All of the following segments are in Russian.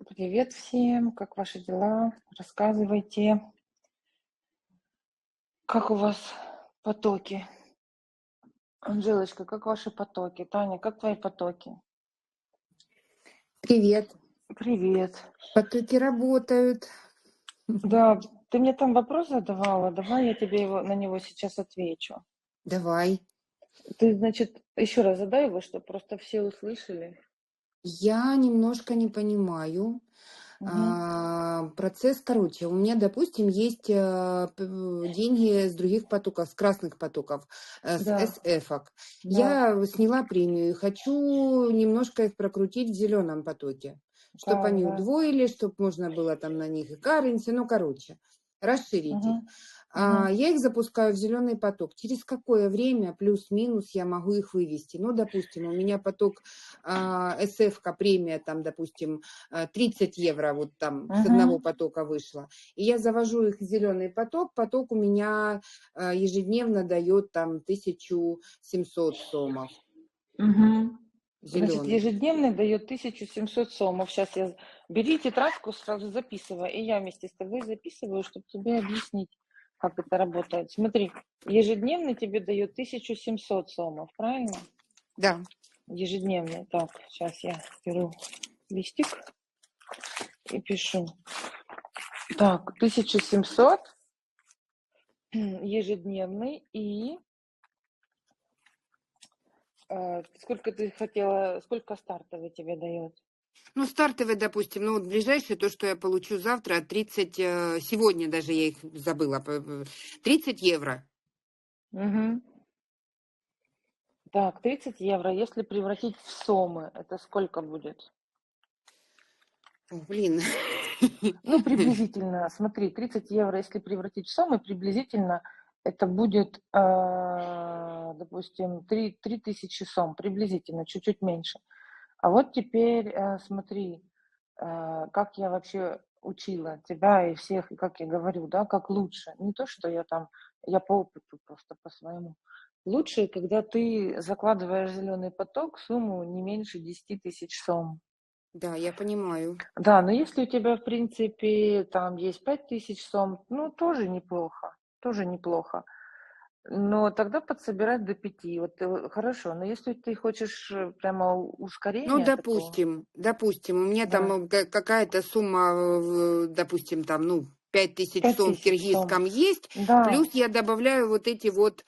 Привет всем, как ваши дела? Рассказывайте, как у вас потоки? Анжелочка, как ваши потоки? Таня, как твои потоки? Привет. Привет. Потоки работают. Да, ты мне там вопрос задавала, давай я тебе на него сейчас отвечу. Давай. Ты, значит, еще раз задай его, чтобы просто все услышали. Я немножко не понимаю. Мгм. Процесс, короче, у меня, допустим, есть деньги с других потоков, с красных потоков, с Да, SF-ок. да, Я сняла премию и хочу немножко их прокрутить в зеленом потоке, чтобы так, они да. удвоили, чтобы можно было там на них и currency, ну, короче, расширить их. Мгм. Мгм. Я их запускаю в зеленый поток. Через какое время, плюс-минус, я могу их вывести? Ну, допустим, у меня поток SF-ка премия, там, допустим, 30 евро вот там с одного Мгм. потока вышло. И я завожу их в зеленый поток. Поток у меня ежедневно дает там 1700 сомов. Мгм. Значит, Зеленый. ежедневный дает 1700 сомов. Сейчас я бери тетрадку, сразу записывай. И я вместе с тобой записываю, чтобы тебе объяснить, как это работает. Смотри, ежедневный тебе дает 1700 сомов, правильно? Да. Ежедневный. Так, сейчас я беру листик и пишу. Так, 1700 ежедневный. И сколько ты хотела, сколько стартовый тебе дает? Ну, стартовый, допустим, ну, вот ближайшее, то, что я получу завтра, 30, сегодня даже я их забыла, 30 евро. Угу. Так, 30 евро. Если превратить в сомы, это сколько будет? О, блин. Ну, приблизительно, смотри, 30 евро, если превратить в сомы, приблизительно это будет, допустим, 3000 сом, приблизительно, чуть-чуть меньше. А вот теперь смотри, как я вообще учила тебя и всех, и как я говорю, да, как лучше. Не то, что я там, я по опыту просто, по своему. Лучше, когда ты закладываешь в зеленый поток сумму не меньше 10 000 сом. Да, я понимаю. Да, но если у тебя, в принципе, там есть 5000 сом, ну, тоже неплохо, тоже неплохо. Но тогда подсобирать до 5. Вот хорошо, но если ты хочешь прямо Ну, ускорения такого, допустим, у меня там да, какая-то сумма, допустим, там, ну, 5000 пять сом в тысяч сом, киргизском есть, да, плюс я добавляю вот эти вот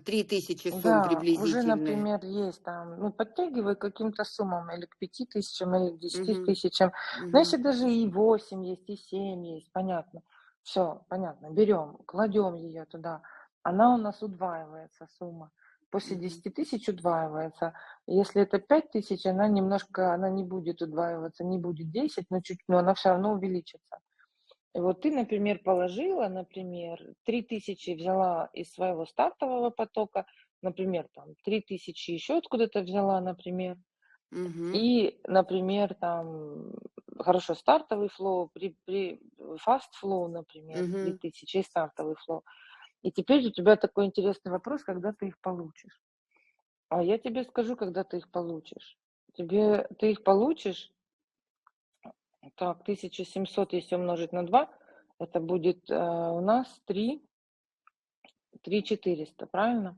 3000 сом да, уже, приблизительные. например, есть там, ну, подтягивай к каким-то суммам, или к 5000, или к десяти Мгм, тысячам. Но мгм, если даже и 8 есть, и 7 есть, понятно. Все, понятно, берем, кладем ее туда. Она у нас удваивается, сумма. После мгм, 10 000 удваивается. Если это 5000, она немножко, она не будет удваиваться, не будет 10, но чуть, но она все равно увеличится. И вот ты, например, положила, например, 3000 взяла из своего стартового потока, например, там 3000 еще откуда-то взяла, например, мгм, и, например, там, хорошо, стартовый флоу, fast flow, например, мгм. 3000 и стартовый флоу. И теперь у тебя такой интересный вопрос, когда ты их получишь. А я тебе скажу, когда ты их получишь. Ты их получишь, так, 1700, если умножить на 2, это будет у нас 3 400, правильно?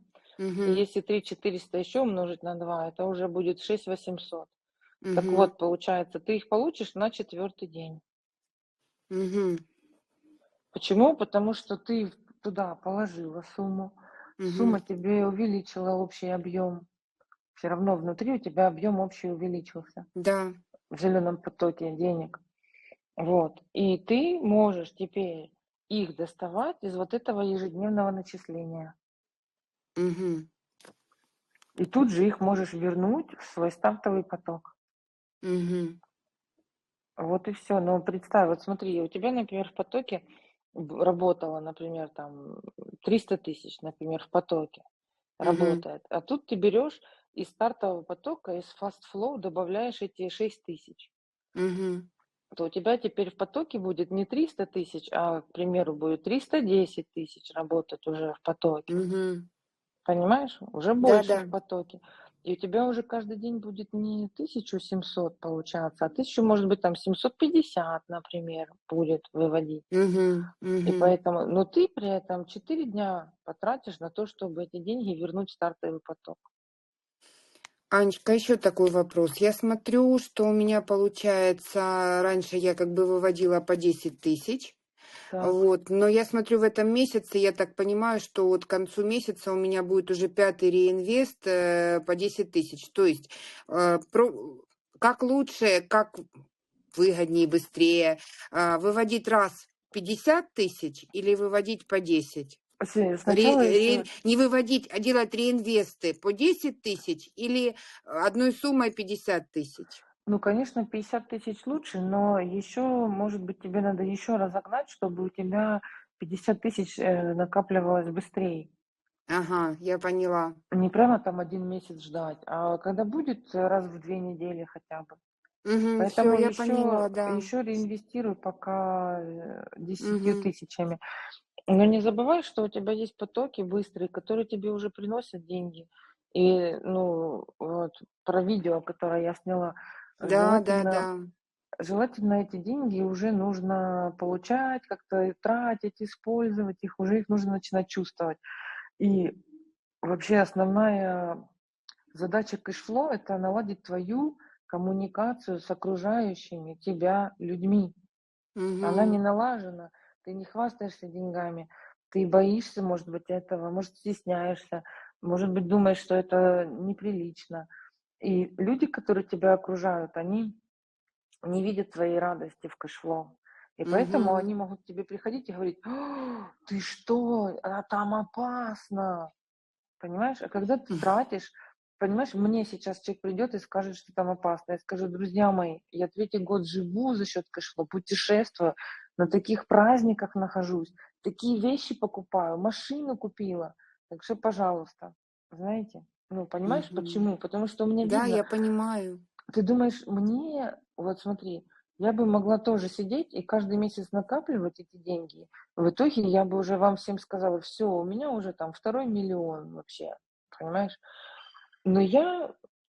И Мгм, если 3 400 еще умножить на 2, это уже будет 6 800. Так мгм, вот, получается, ты их получишь на четвертый день. мгм, Почему? Потому что ты туда положила сумму, мгм. сумма тебе увеличила общий объем. Все равно внутри у тебя объем общий увеличился Да. в зеленом потоке денег. Вот. И ты можешь теперь их доставать из вот этого ежедневного начисления. Мгм, И тут же их можешь вернуть в свой стартовый поток. мгм, Вот и все. Но представь, вот смотри, у тебя, например, в потоке работало, например, там 300 000, например, в потоке мгм, работает. А тут ты берешь из стартового потока, из fast flow добавляешь эти 6000. мгм, То у тебя теперь в потоке будет не 300 000, а, к примеру, будет 310 000 работать уже в потоке. мгм. Понимаешь? Уже больше Да-да. в потоке. И у тебя уже каждый день будет не 1700 получаться, а 1000, может быть, там 750, например, будет выводить. Мгм, И мгм. поэтому, но ты при этом 4 дня потратишь на то, чтобы эти деньги вернуть в стартовый поток. Анечка, еще такой вопрос. Я смотрю, что у меня получается, раньше я как бы выводила по 10 тысяч, Так. вот, но я смотрю в этом месяце, я так понимаю, что вот к концу месяца у меня будет уже пятый реинвест по 10 тысяч. То есть как лучше, как выгоднее, быстрее выводить раз 50 тысяч или выводить по 10? Сначала еще, Не выводить, а делать реинвесты по 10 тысяч или одной суммой 50 тысяч? ну, конечно, 50 тысяч лучше, но еще, может быть, тебе надо еще разогнать, чтобы у тебя 50 тысяч накапливалось быстрее. Ага, я поняла. Не прямо там 1 месяц ждать, а когда будет раз в 2 недели хотя бы. Угу, все, Поэтому я еще, поняла, да. еще реинвестируй пока 10 Угу, тысячами. Но не забывай, что у тебя есть потоки быстрые, которые тебе уже приносят деньги. И, ну, вот про видео, которое я сняла, да, да, желательно, да. желательно эти деньги уже нужно получать, как-то тратить, использовать их, уже их нужно начинать чувствовать. И вообще основная задача кэшфлоу — это наладить твою коммуникацию с окружающими тебя людьми. Она не Угу, налажена, ты не хвастаешься деньгами, ты боишься, может быть, этого, может, стесняешься, может быть, думаешь, что это неприлично. И люди, которые тебя окружают, они не видят твоей радости в кэшфлоу. И поэтому угу, они могут к тебе приходить и говорить: ты что, а там опасно. Понимаешь? А когда ты тратишь, понимаешь, мне сейчас человек придет и скажет, что там опасно. Я скажу: друзья мои, я третий год живу за счет кэшфлоу, путешествую, на таких праздниках нахожусь, такие вещи покупаю, машину купила. Так что, пожалуйста, знаете, ну, понимаешь, угу. почему? Потому что мне Да, видно. я понимаю. Ты думаешь, мне, вот смотри, я бы могла тоже сидеть и каждый месяц накапливать эти деньги. В итоге я бы уже вам всем сказала: все, у меня уже там 2 миллион вообще, понимаешь? Но я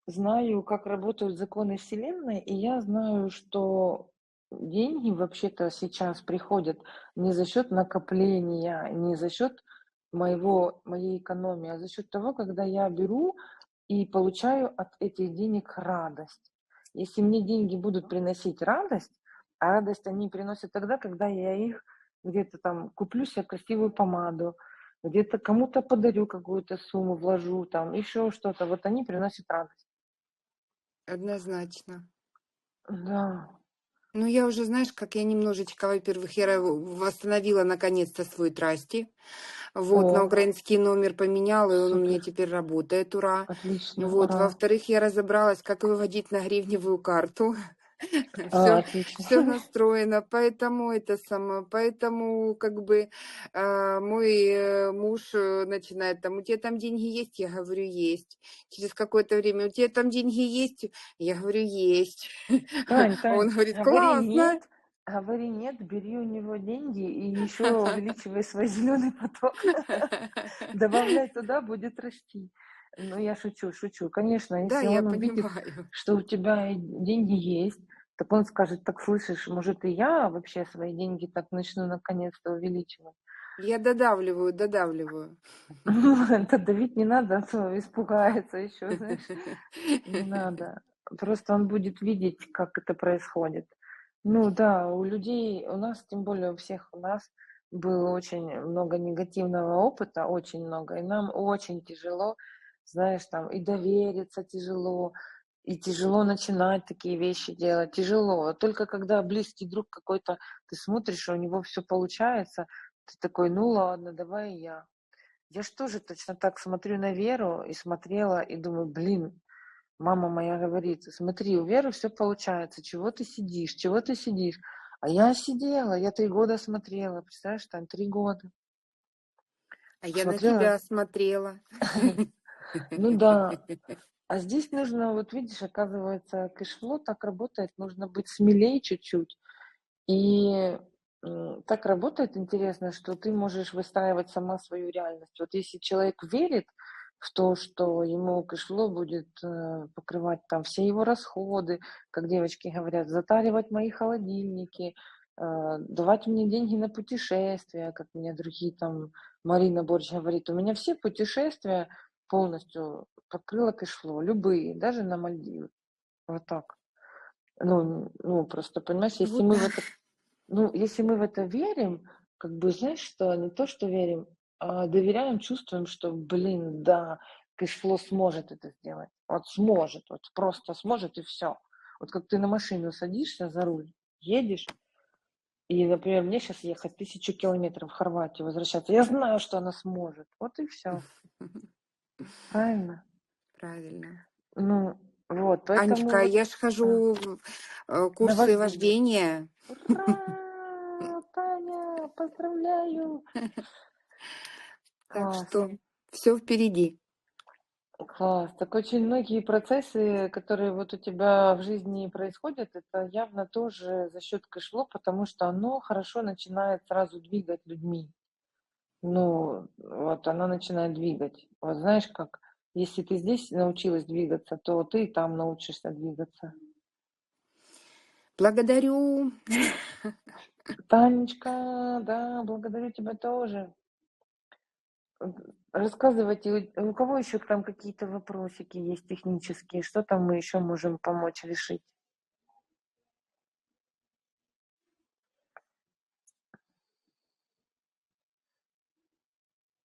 знаю, как работают законы Вселенной, и я знаю, что деньги вообще-то сейчас приходят не за счет накопления, не за счет моей экономии, а за счет того, когда я беру и получаю от этих денег радость. Если мне деньги будут приносить радость, а радость они приносят тогда, когда я их где-то там куплю себе красивую помаду, где-то кому-то подарю какую-то сумму, вложу там, еще что-то. Вот они приносят радость. Однозначно. Да. Ну, я уже, знаешь, как я немножечко, во-первых, я восстановила наконец-то свой трасти. Вот, на О, украинский номер поменяла, и он у меня супер. теперь работает, ура. Отлично. Вот, Ура. во-вторых, я разобралась, как выводить на гривневую карту. Все, Отлично. все настроено, поэтому это самое, поэтому как бы мой муж начинает там: у тебя там деньги есть? Я говорю: есть. Через какое-то время: у тебя там деньги есть? Я говорю: есть. Тань, Он Тань, говорит: классно. говори нет, бери у него деньги и еще увеличивай свой зеленый поток. Добавляй туда, будет расти. Ну, я шучу, шучу. Конечно, Да, если я он увидит, понимаю. что у тебя деньги есть, так он скажет: так слышишь, может, и я вообще свои деньги так начну наконец-то увеличивать. Я додавливаю, додавливаю. Это давить не надо, а то испугается еще, знаешь. Не надо. Просто он будет видеть, как это происходит. Ну да, у людей, у нас, тем более у всех у нас было очень много негативного опыта, очень много, и нам очень тяжело, знаешь, там и довериться тяжело, и тяжело начинать такие вещи делать, тяжело. Только когда близкий друг какой-то, ты смотришь, и у него все получается, ты такой: ну ладно, давай и я. Я ж тоже точно так смотрю на Веру и смотрела, и думаю: блин, мама моя говорит: смотри, у Веры все получается, чего ты сидишь, чего ты сидишь? А я сидела, я 3 года смотрела, представляешь, там 3 года. А я на Смотрела. тебя смотрела. Ну да, а здесь нужно, вот видишь, оказывается, кэшфлоу так работает, нужно быть смелее чуть-чуть. И так работает интересно, что ты можешь выстраивать сама свою реальность. Вот если человек верит, в то, что ему кэшфлоу будет покрывать там все его расходы, как девочки говорят, затаривать мои холодильники, давать мне деньги на путешествия, как мне другие там, Марина Борщ говорит, у меня все путешествия полностью покрыла кэшфлоу, любые, даже на Мальдивы. Вот так. Ну, просто, понимаешь, если Вот мы в это, ну, если мы в это верим, как бы, знаешь, что не то, что верим, а доверяем, чувствуем, что, блин, да, кэшфлоу сможет это сделать. Вот сможет, вот просто сможет и все. Вот как ты на машину садишься за руль, едешь, и, например, мне сейчас ехать 1000 километров в Хорватию, возвращаться. Я знаю, что она сможет. Вот и все. Правильно? правильно. Ну, вот, поэтому Анечка, вот я ж хожу в на курсы вождение. вождения. Ура! Таня, поздравляю! Так Класс, что все впереди. класс. Так очень многие процессы, которые вот у тебя в жизни происходят, это явно тоже за счет кэшфлоу, потому что оно хорошо начинает сразу двигать людьми. Ну, вот оно начинает двигать. Вот знаешь как, если ты здесь научилась двигаться, то ты и там научишься двигаться. Благодарю. Танечка, да, благодарю тебя тоже. Рассказывайте, у кого еще там какие-то вопросики есть технические, что там мы еще можем помочь решить?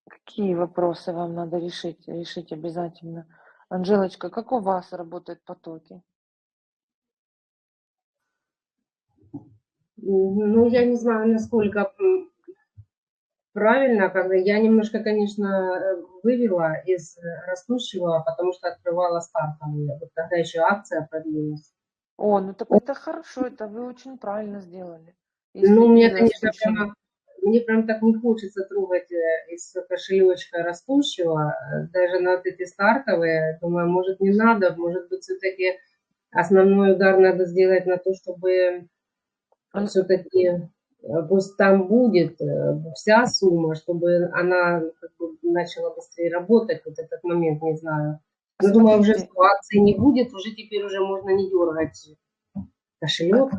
Какие вопросы вам надо решить? Решить обязательно. Анжелочка, как у вас работают потоки? Ну, я не знаю, насколько правильно, когда я немножко, конечно, вывела из растущего, потому что открывала стартовые, вот тогда еще акция продлилась. О, ну так это хорошо, это вы очень правильно сделали. Если Ну, и растущего. мне прям так не хочется трогать из кошелечка растущего, даже на вот эти стартовые, думаю, может не надо, может быть все-таки основной удар надо сделать на то, чтобы Он- все-таки пусть там будет вся сумма, чтобы она как бы начала быстрее работать, вот этот момент, не знаю. Но думаю, уже Смотрите, ситуации не будет, уже теперь уже можно не дергать а, кошелек.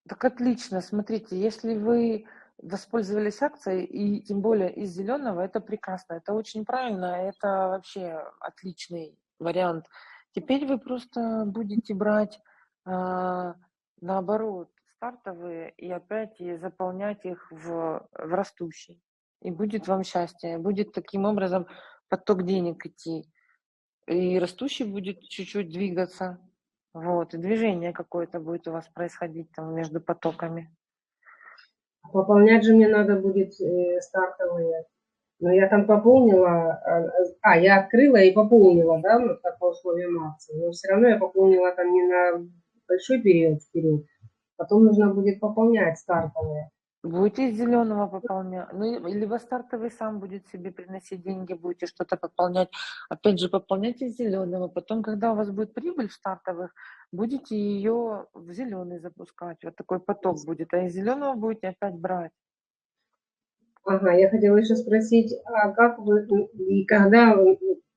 так отлично, смотрите, если вы воспользовались акцией, и тем более из зеленого, это прекрасно, это очень правильно, это вообще отличный вариант. Теперь вы просто будете брать, а, наоборот, стартовые и опять и заполнять их в растущий. И будет вам счастье, будет таким образом поток денег идти. И растущий будет чуть-чуть двигаться. Вот, и движение какое-то будет у вас происходить там между потоками. Пополнять же мне надо будет стартовые. Но я там пополнила, я открыла и пополнила, да, ну, так по условиям акции. Но все равно я пополнила там не на большой период вперед. Потом нужно будет пополнять стартовые. Будете из зеленого пополнять, ну, либо стартовый сам будет себе приносить деньги, будете что-то пополнять. Опять же, пополняйте из зеленого. Потом, когда у вас будет прибыль в стартовых, будете ее в зеленый запускать. Вот такой поток будет. А из зеленого будете опять брать. Ага, я хотела еще спросить, а как вы и когда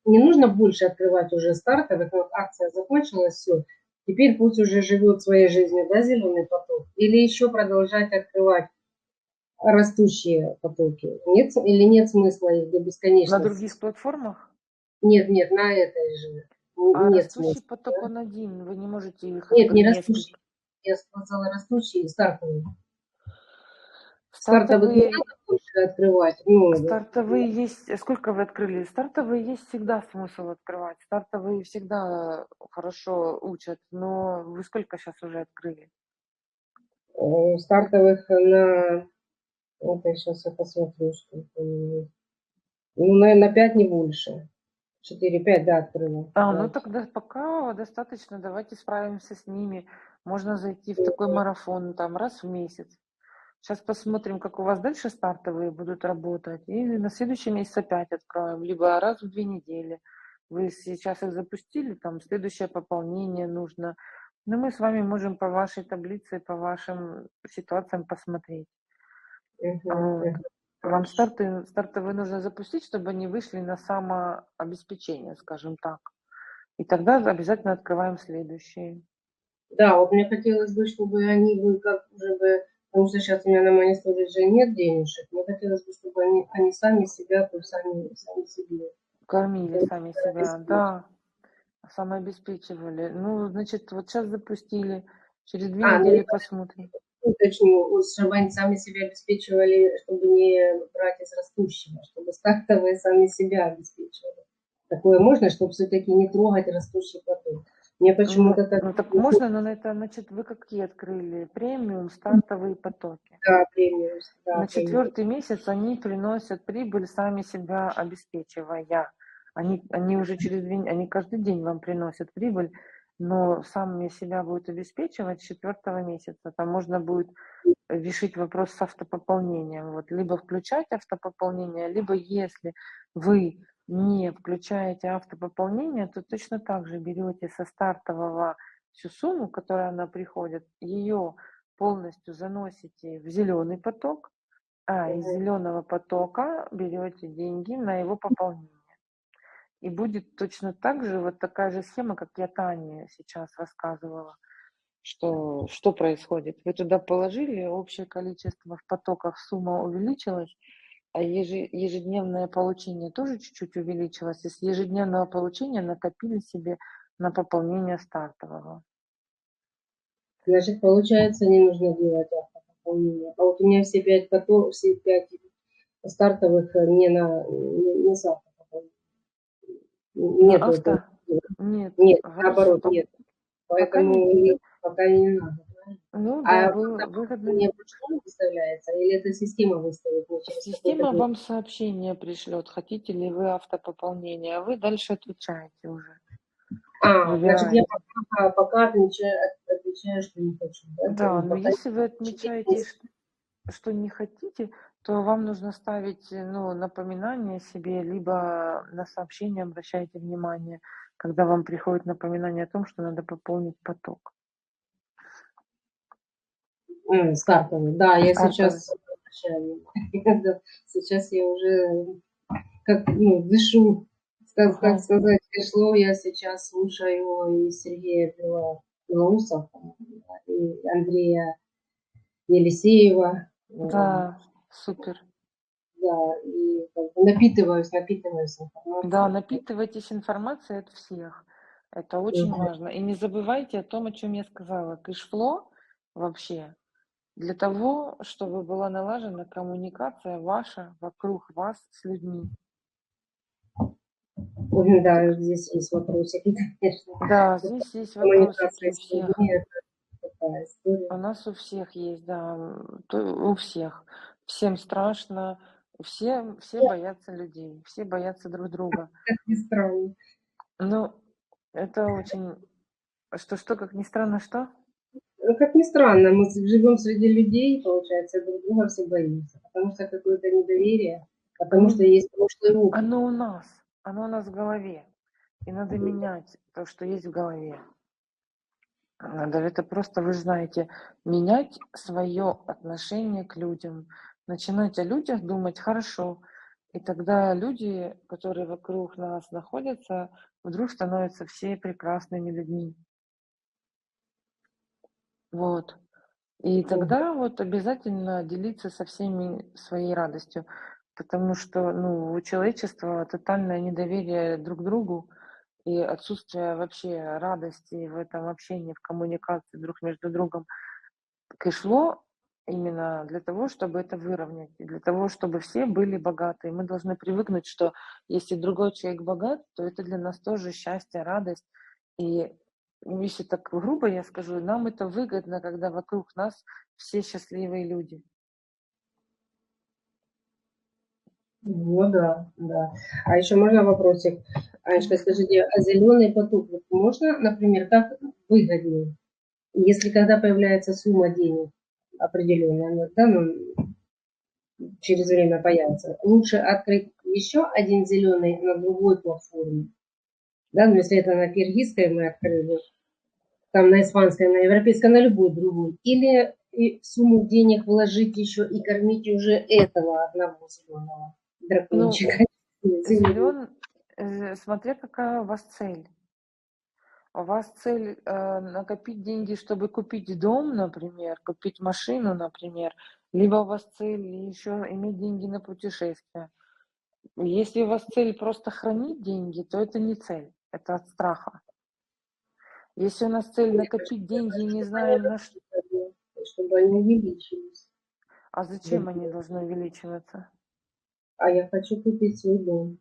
не нужно больше открывать уже стартовых, вот акция закончилась, все, теперь пусть уже живет своей жизнью, да, зеленый поток, или еще продолжать открывать растущие потоки? Нет, или нет смысла их до На бесконечности? других платформах, Нет, на этой же а нет растущий смысла. поток он один. Вы не можете их Нет, не несколько. растущие, я сказала растущие, стартовые. Стартовых не Стартовые надо больше открывать. Ну, Стартовые есть. Сколько вы открыли? Стартовые есть всегда смысл открывать. Стартовые всегда хорошо учат. Но вы сколько сейчас уже открыли? стартовых на... Вот я сейчас я посмотрю, что ну, наверное, 5 не больше. 4-5, да, открыла. Ну Да. тогда пока достаточно. Давайте справимся с ними. Можно зайти в такой марафон там раз в месяц. Сейчас посмотрим, как у вас дальше стартовые будут работать. И на следующий месяц опять откроем. Либо раз в 2 недели. Вы сейчас их запустили, там следующее пополнение нужно. Но мы с вами можем по вашей таблице, по вашим ситуациям посмотреть. Мгм, Вот. мгм. Вам стартовые нужно запустить, чтобы они вышли на самообеспечение, скажем так. И тогда обязательно открываем следующие. Да, вот мне хотелось бы, чтобы они бы как уже бы, потому что сейчас у меня на Money Storage нет денежек, мне хотелось бы, чтобы они сами себя, то есть сами себе. Кормили сами себя, да, самообеспечивали. Ну, значит, вот сейчас запустили, через 2 Ну недели я посмотрим. уточню, чтобы они сами себя обеспечивали, чтобы не брать из растущего, чтобы стартовые сами себя обеспечивали. Такое можно, чтобы все-таки не трогать растущий поток. Мне почему-то так... Ну, так можно, но это, значит, вы какие открыли? Премиум, стартовые потоки. Да, премиум, да, На премиум. 4-й месяц они приносят прибыль, сами себя обеспечивая. Они уже они каждый день вам приносят прибыль, но сами себя будут обеспечивать с 4-го месяца. Там можно будет решить вопрос с автопополнением. Вот, либо включать автопополнение, либо если вы не включаете автопополнение, то точно так же берете со стартового всю сумму, которая она приходит, ее полностью заносите в зеленый поток, из зеленого потока берете деньги на его пополнение. И будет точно так же, вот такая же схема, как я Тане сейчас рассказывала, что происходит. Вы туда положили, общее количество в потоках, сумма увеличилась, а ежедневное получение тоже чуть-чуть увеличилось. И с ежедневного получения накопили себе на пополнение стартового. Значит, получается, не нужно делать автопополнение. А вот у меня все 5 потоков, все 5 стартовых не с автопополнением. Нет этого. Нет. Нет, Хорошо. наоборот, нет. Поэтому пока не надо. Ну да, было выгодно. Мне пришло, выставляется, или это система выставит? Система вам сообщение пришлет, хотите ли вы автопополнение, а вы дальше отвечаете уже. Значит, я пока отвечаю, что не хочу. Да, но если вы отмечаете, что не хотите, то вам нужно ставить напоминание себе, либо на сообщение обращайте внимание, когда вам приходит напоминание о том, что надо пополнить поток. Стартовый, да, я сейчас обращаю. Сейчас я уже дышу, так сказать, пришло, я сейчас слушаю и Сергея Белоусова, и Андрея Елисеева. Да, супер. Да, и напитываюсь информацией. Да, напитывайтесь информацией от всех. Это очень важно. И не забывайте о том, о чем я сказала. Кэшфло вообще для того, чтобы была налажена коммуникация ваша вокруг вас с людьми. Да, здесь есть вопросики, конечно. Да, здесь есть вопросики у всех. У нас у всех есть, да, у всех. Всем страшно, все боятся людей, все боятся друг друга. Как ни странно. Ну, это очень... Что, как ни странно, что? Как ни странно, мы живем среди людей, получается, друг друга все боимся, потому что какое-то недоверие, потому что есть прошлый опыт. Оно у нас в голове. И надо менять то, что есть в голове. Надо это просто, вы знаете, менять свое отношение к людям. Начинать о людях думать хорошо. И тогда люди, которые вокруг нас находятся, вдруг становятся все прекрасными людьми. Вот. И тогда вот обязательно делиться со всеми своей радостью. Потому что у человечества тотальное недоверие друг к другу и отсутствие вообще радости в этом общении, в коммуникации друг между другом. Кэшло именно для того, чтобы это выровнять, и для того, чтобы все были богаты. Мы должны привыкнуть, что если другой человек богат, то это для нас тоже счастье, радость. И если так грубо я скажу, нам это выгодно, когда вокруг нас все счастливые люди. Ну да. А еще можно вопросик? Анечка, скажите, а зеленый поток можно, например, как выгоднее? Если когда появляется сумма денег определенная, через время появится, лучше открыть еще один зеленый на другой платформе. Да, но если это на киргизской мы открыли, там на испанской, на европейской, на любой другой. Или и сумму денег вложить еще и кормить уже этого одного зеленого Ну, дракончика. Зеленого. смотря какая у вас цель. У вас цель накопить деньги, чтобы купить дом, например, купить машину, например, либо у вас цель еще иметь деньги на путешествие. Если у вас цель просто хранить деньги, то это не цель, это от страха. Если у нас цель накопить деньги и не знаем на что, Чтобы они увеличились. а зачем они должны увеличиваться? А я хочу купить свой дом.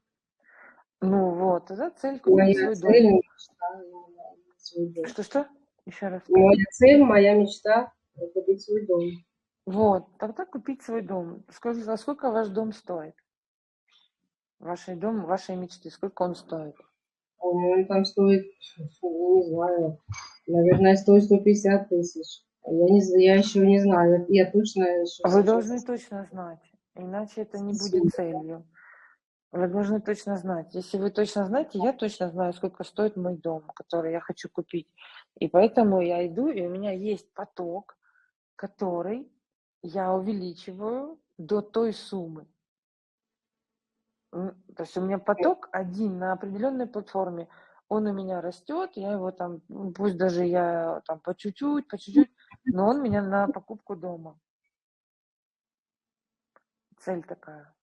Ну вот, это цель купить Моя свой цель, дом. мечта именно свой дом. Что-что? Еще раз Моя скажи. цель, моя мечта купить свой дом. Вот, тогда купить свой дом. Скажите, а сколько ваш дом стоит? Ваш дом, вашей мечты, сколько он стоит? Он там стоит, не знаю, наверное, стоит 150 тысяч. Я еще не знаю, я точно еще Вы сейчас должны точно знать, иначе это не будет целью. Вы должны точно знать. Если вы точно знаете, я точно знаю, сколько стоит мой дом, который я хочу купить. И поэтому я иду, и у меня есть поток, который я увеличиваю до той суммы. То есть у меня поток один на определенной платформе. Он у меня растет, я его там, пусть даже я там по чуть-чуть, но он у меня на покупку дома. Цель такая.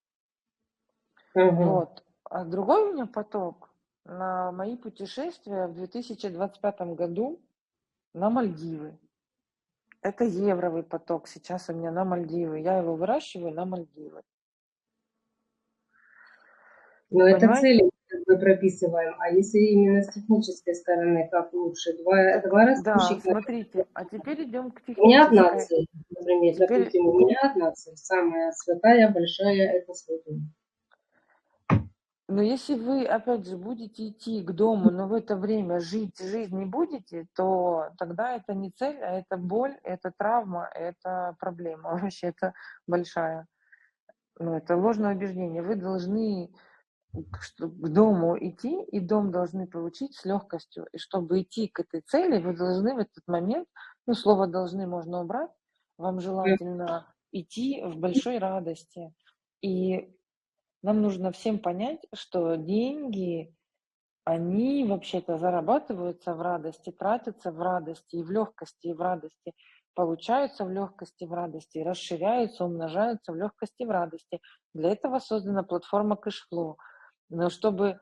Вот. А другой у меня поток на мои путешествия в 2025 году на Мальдивы. Это евровый поток сейчас у меня на Мальдивы. Я его выращиваю на Мальдивы. Но это Понимаете? цели мы прописываем. А если именно с технической стороны, как лучше? Так, Два да, растущих. смотрите, а теперь идем к У меня одна технической. цель, например, Теперь, допустим, у меня одна цель, самая святая, большая, это свой дом. но если вы, опять же, будете идти к дому, но в это время жить жизнь не будете, то тогда это не цель, а это боль, это травма, это проблема. Вообще, это большая. Ну, это ложное убеждение. Вы должны к дому идти, и дом должны получить с легкостью. И чтобы идти к этой цели, вы должны в этот момент, ну, слово «должны» можно убрать, вам желательно идти в большой радости. И нам нужно всем понять, что деньги, они вообще-то зарабатываются в радости, тратятся в радости, и в легкости, и в радости, получаются в легкости, в радости, расширяются, умножаются в легкости, в радости. Для этого создана платформа Cashflow. Но чтобы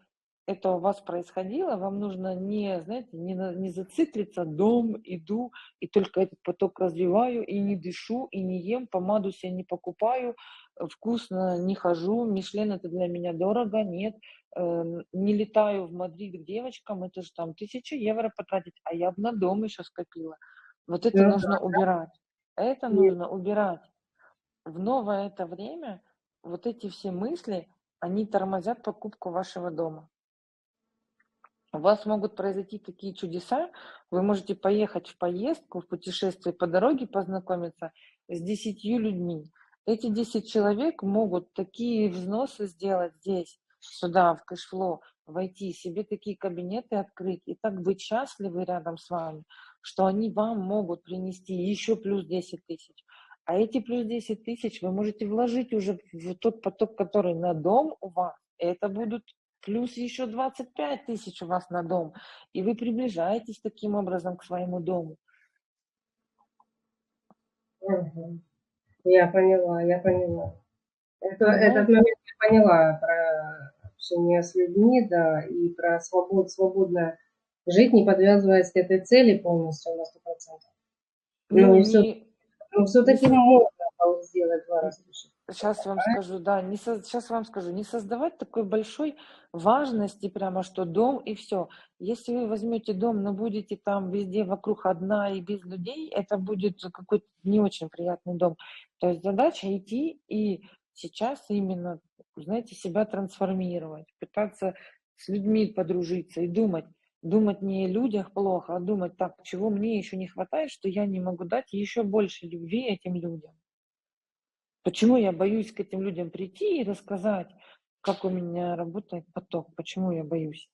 это у вас происходило, вам нужно не, знаете, не зациклиться, дом, иду, и только этот поток развиваю, и не дышу, и не ем, помаду себе не покупаю, вкусно не хожу, Мишлен это для меня дорого, нет, не летаю в Мадрид к девочкам, это же там 1000 евро потратить, а я бы на дом еще скопила. Вот это Ну, нужно убирать. Это нужно убирать. В новое это время вот эти все мысли, они тормозят покупку вашего дома. У вас могут произойти такие чудеса, вы можете поехать в поездку, в путешествие по дороге, познакомиться с 10 людьми. Эти 10 человек могут такие взносы сделать здесь, сюда, в кэшфлоу, войти, себе такие кабинеты открыть и так быть счастливы рядом с вами, что они вам могут принести еще плюс 10 тысяч. А эти плюс 10 тысяч вы можете вложить уже в тот поток, который на дом у вас. Это будут плюс еще 25 тысяч у вас на дом. И вы приближаетесь таким образом к своему дому. я поняла, я поняла. Этот Понимаете? момент я поняла про общение с людьми, да, и про свободно жить, не подвязываясь к этой цели полностью на 100%. Ну, Но и не, не все-таки со- можно сделать два растущих. Сейчас вам скажу, да, сейчас вам скажу, не создавать такой большой важности прямо, что дом и все. Если вы возьмете дом, но будете там везде вокруг одна и без людей, это будет какой-то не очень приятный дом. То есть задача идти и сейчас именно, знаете, себя трансформировать, пытаться с людьми подружиться и думать не о людях плохо, а думать так, чего мне еще не хватает, что я не могу дать еще больше любви этим людям. Почему я боюсь к этим людям прийти и рассказать, как у меня работает поток? Почему я боюсь?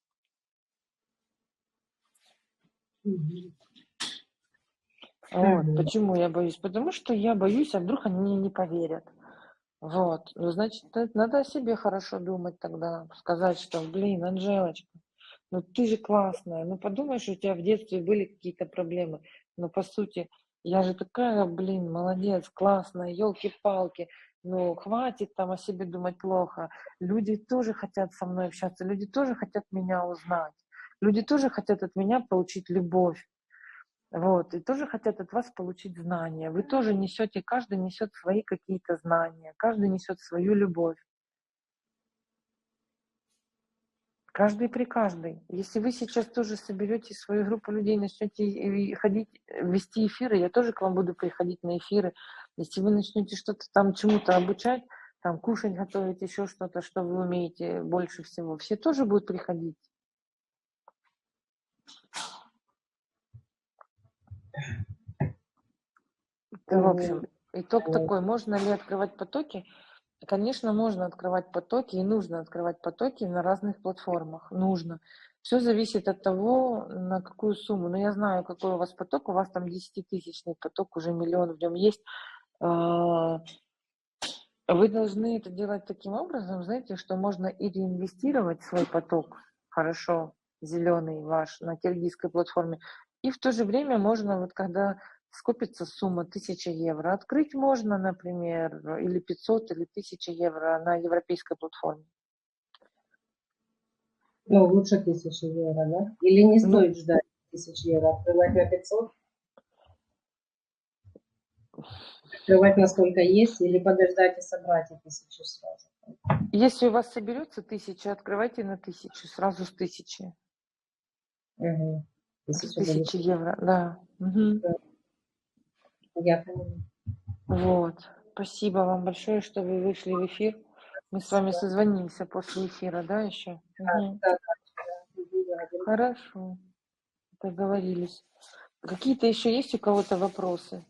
Вот. Мгм. Почему я боюсь? Потому что я боюсь, а вдруг они мне не поверят. Вот. Ну, значит, надо о себе хорошо думать тогда. Сказать, что, блин, Анжелочка, ну ты же классная. Ну подумаешь, у тебя в детстве были какие-то проблемы. Но по сути, я же такая, блин, молодец, классная, елки-палки. Ну, хватит там о себе думать плохо. Люди тоже хотят со мной общаться, люди тоже хотят меня узнать. Люди тоже хотят от меня получить любовь. Вот, и тоже хотят от вас получить знания. Вы тоже несете, каждый несет свои какие-то знания, каждый несет свою любовь. Каждый при каждой. Если вы сейчас тоже соберете свою группу людей, начнете ходить, вести эфиры, я тоже к вам буду приходить на эфиры. Если вы начнете что-то там чему-то обучать, там кушать, готовить, еще что-то, что вы умеете больше всего, все тоже будут приходить. В общем, итог такой, можно ли открывать потоки? Конечно, можно открывать потоки и нужно открывать потоки на разных платформах. Нужно. Все зависит от того, на какую сумму. Но я знаю, какой у вас поток. У вас там 10-тысячный поток, уже миллион в нем есть. А, Вы должны это делать таким образом, знаете, что можно и реинвестировать свой поток, хорошо, зеленый ваш, на киргизской платформе. И в то же время можно, вот когда скопится сумма 1000 евро, открыть можно, например, или 500, или 1000 евро на европейской платформе. Ну, лучше 1000 евро, да? Или не Ну, стоит ждать 1000 евро? Открывать на 500? Открывать насколько есть? Или подождать и собрать и 1000 сразу? если у вас соберется 1000, открывайте на 1000, сразу с 1000. Угу. С 1000 будет. 1000 евро, да. Мгм. Я поняла. Вот. Спасибо вам большое, что вы вышли в эфир. Мы с вами созвонимся после эфира, да, еще? Угу. Да, да. Хорошо. Договорились. Какие-то еще есть у кого-то вопросы?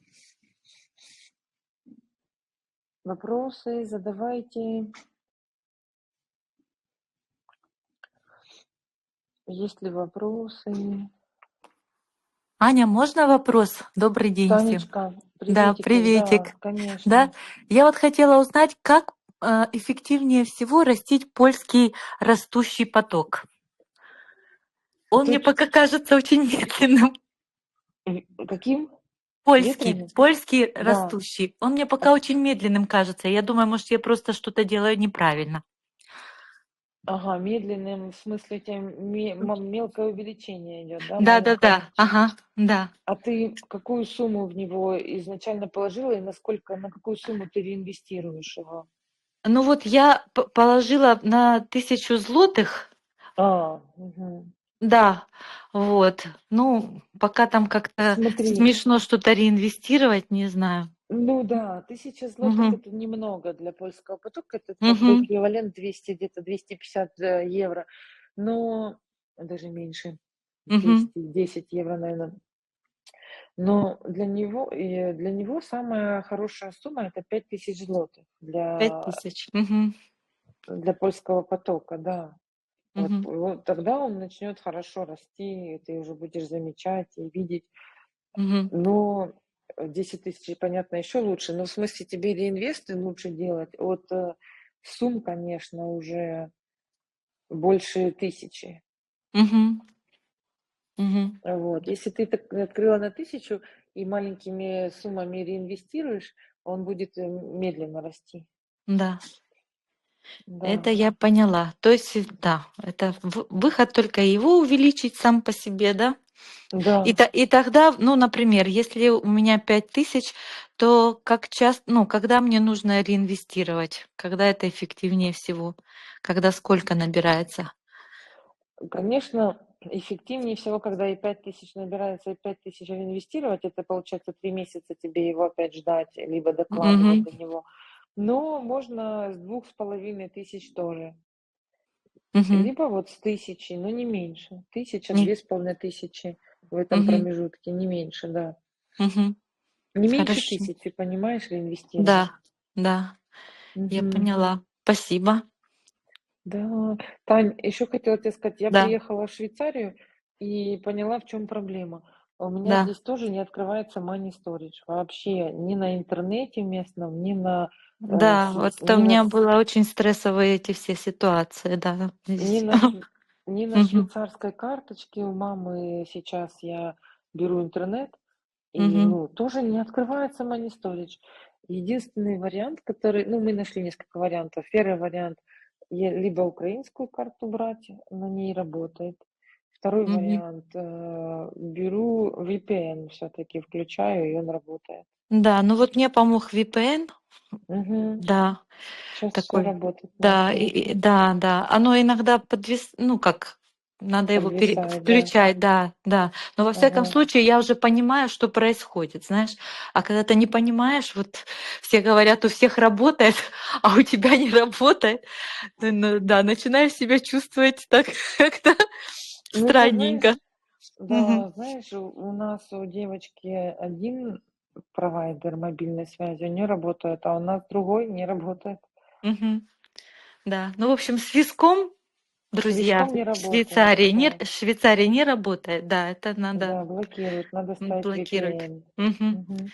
Вопросы задавайте. Есть ли вопросы? Аня, можно вопрос? Добрый день всем. Танечка, Да, приветик, приветик. да, конечно. Да, я вот хотела узнать, как эффективнее всего растить польский растущий поток. Он мне Тут пока кажется очень медленным. каким? Польский, Ветреный? польский Да. растущий. Он мне пока очень медленным кажется. Я думаю, может, я просто что-то делаю неправильно. Ага, медленным, в смысле, у тебя мелкое увеличение идет, да, Да, маленькое? ага, да. А ты какую сумму в него изначально положила и на какую сумму ты реинвестируешь его? Ну вот я положила на 1000 злотых. Мгм. Да, вот. Ну, пока там как-то Смотри, смешно что-то реинвестировать, не знаю. ну да, 1000 злотых Мгм, это немного для польского потока, это как бы мгм, эквивалент 200, где-то 250 евро, но даже меньше, мгм. 210 евро, наверное. Но для него самая хорошая сумма это 5000 злотых 5000. Мгм, для польского потока, да. Вот, мгм, вот тогда он начнет хорошо расти, и ты уже будешь замечать и видеть. мгм, Но 10 тысяч, понятно, еще лучше. Но в смысле тебе реинвесты лучше делать от сумм, конечно, уже больше 1000. мгм, мгм. Вот. Если ты так открыла на 1000 и маленькими суммами реинвестируешь, он будет медленно расти. Да, это Да. я поняла. То есть, да, это выход только его увеличить сам по себе, да? И, Да. и тогда, ну, например, если у меня 5000, то как часто, ну, когда мне нужно реинвестировать? Когда это эффективнее всего? Когда сколько набирается? Конечно, эффективнее всего, когда и 5000 набирается, и 5000 реинвестировать, это получается 3 месяца тебе его опять ждать, либо докладывать Мгм, до него. Но можно с 2500 тоже. мгм. Либо вот с 1000, но не меньше. 1000, Не, 2500 в этом мгм, промежутке, не меньше, да. мгм. Не меньше Хорошо. 1000, понимаешь, реинвестировать. Да, да, я Мгм. поняла. Спасибо. Да. Тань, еще хотела тебе сказать, я Да. приехала в Швейцарию и поняла, в чем проблема. У меня Да. здесь тоже не открывается Money Storage. Вообще ни на интернете местном, ни на, Да, вот это у ни на, меня было очень стрессовые эти все ситуации, да, ни здесь. на, ни на Мгм, швейцарской карточке у мамы сейчас я беру интернет, и, мгм, тоже не открывается Money Storage. Единственный вариант, который, мы нашли несколько вариантов. Первый вариант, либо украинскую карту брать, на ней работает. Второй мгм. вариант, беру VPN все-таки, включаю, и он работает. Да, ну вот мне помог VPN, Угу. да, Сейчас все такой, работать да, начало. да, да. Оно иногда ну как, надо его Подвисает, да. включать, да, да. Но во всяком Ага. случае я уже понимаю, что происходит, знаешь. А когда ты не понимаешь, вот все говорят, у всех работает, а у тебя не работает, ты, да, начинаешь себя чувствовать так как-то Ты знаешь, странненько. Мгм, да, знаешь, у нас у девочки один провайдер мобильной связи, у нее работает, а у нас другой не работает. мгм. Да, ну, в общем, с виском, С друзья, виском не в работает, Швейцарии да. работает. Да, это надо Да, блокирует, надо ставить блокировать. VPN. Мгм. Мгм.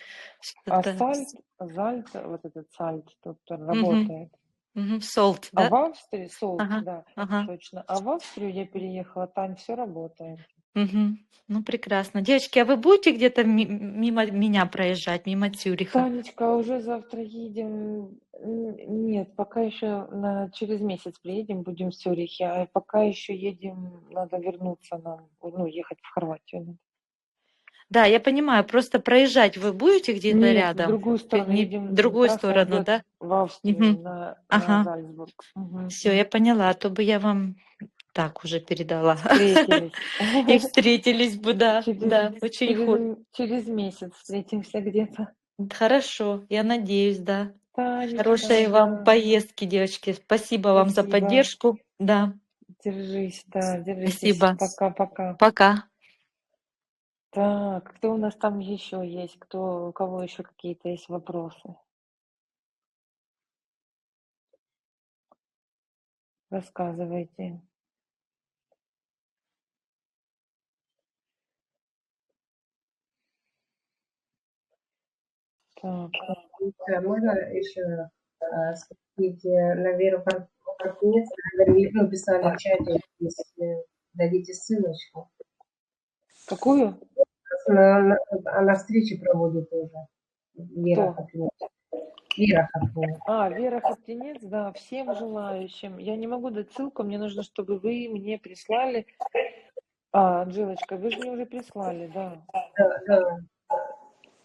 А Что-то. Зальт, вот этот сальт тут Мгм. работает. Мгм. Солт, А да? в Австрии, Солт, Ага, да, ага. точно. А в Австрию я переехала, там все работает. Мгм. Ну, прекрасно. Девочки, а вы будете где-то мимо меня проезжать, мимо Цюриха? Танечка, а уже завтра едем. Нет, пока еще через месяц приедем, будем в Цюрихе, а пока еще едем, надо вернуться нам, ехать в Хорватию. Надо. Да, я понимаю, просто проезжать вы будете где-то Нет, в рядом? другую сторону В едем, другую трасса сторону, идет да? в Австрию, Мгм. на Ага. Зальцбург. Мгм. Все, я поняла, а то бы я вам так уже передала. Встретились. И встретились бы, да, Через, да, очень через месяц встретимся где-то. хорошо, я надеюсь, да. Танечка, Хорошей вам да, поездки, девочки. Спасибо вам за спасибо. поддержку. Да, Держись, да, держитесь. спасибо. Пока-пока. Пока. Так, кто у нас там еще есть? У кого еще какие-то есть вопросы? Рассказывайте. Так, Можно еще спросить на Веру Картинец, говорили, писали в чате, если дадите ссылочку. какую? Она встречи проводит тоже. Вера Кто? Картинец. Вера Картинец. Вера Хаптинец, да, всем желающим. Я не могу дать ссылку, мне нужно, чтобы вы мне прислали. Анжелочка, вы же мне уже прислали, да. Да, да.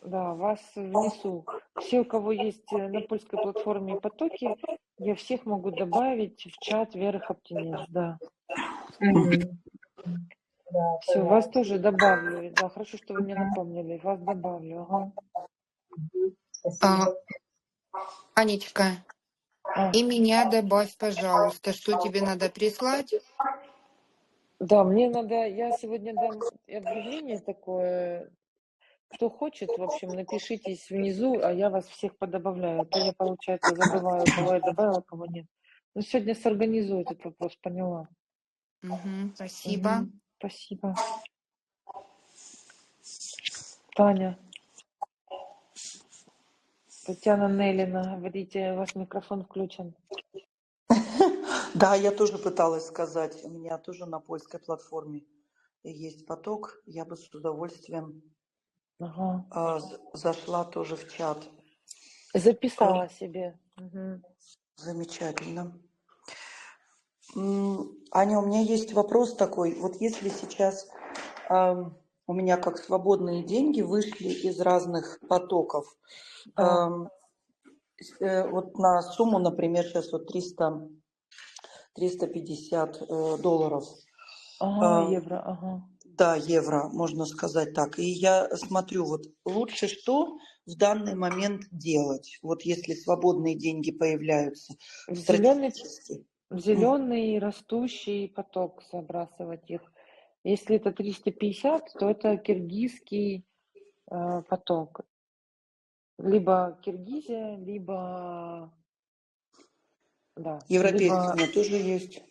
Да, вас внесу. Все, у кого есть на польской платформе потоки, я всех могу добавить в чат Веры Хаптинец, да. Мгм. Да, Все, вас пожалуйста. тоже добавлю. Да, хорошо, что вы мне напомнили. Вас добавлю, ага. Мгм. А, Спасибо. Анечка, А, и меня добавь, пожалуйста. Что тебе надо прислать? да, мне надо, я сегодня дам объявление такое. Кто хочет, в общем, напишитесь внизу, а я вас всех подобавляю. А то я, получается, забываю, кого я добавила, кого нет. Ну, сегодня сорганизую этот вопрос, поняла. Мгм, спасибо. Мгм, спасибо. Таня, Татьяна Неллина, говорите, у вас микрофон включен. Да, я тоже пыталась сказать, у меня тоже на польской платформе есть поток, я бы с удовольствием Ага. зашла тоже в чат. Записала себе. Мгм. Замечательно. Аня, у меня есть вопрос такой. Вот если сейчас у меня как свободные деньги вышли из разных потоков, Да. вот на сумму, например, сейчас вот 350 долларов. Ага, евро, ага. Да, евро, можно сказать так. И я смотрю, вот лучше что в данный момент делать, вот если свободные деньги появляются В зеленый, стратегически. в зеленый растущий поток забрасывать их. Если это 350, то это киргизский поток. Либо Киргизия, либо, да, Европейский у либо меня тоже есть.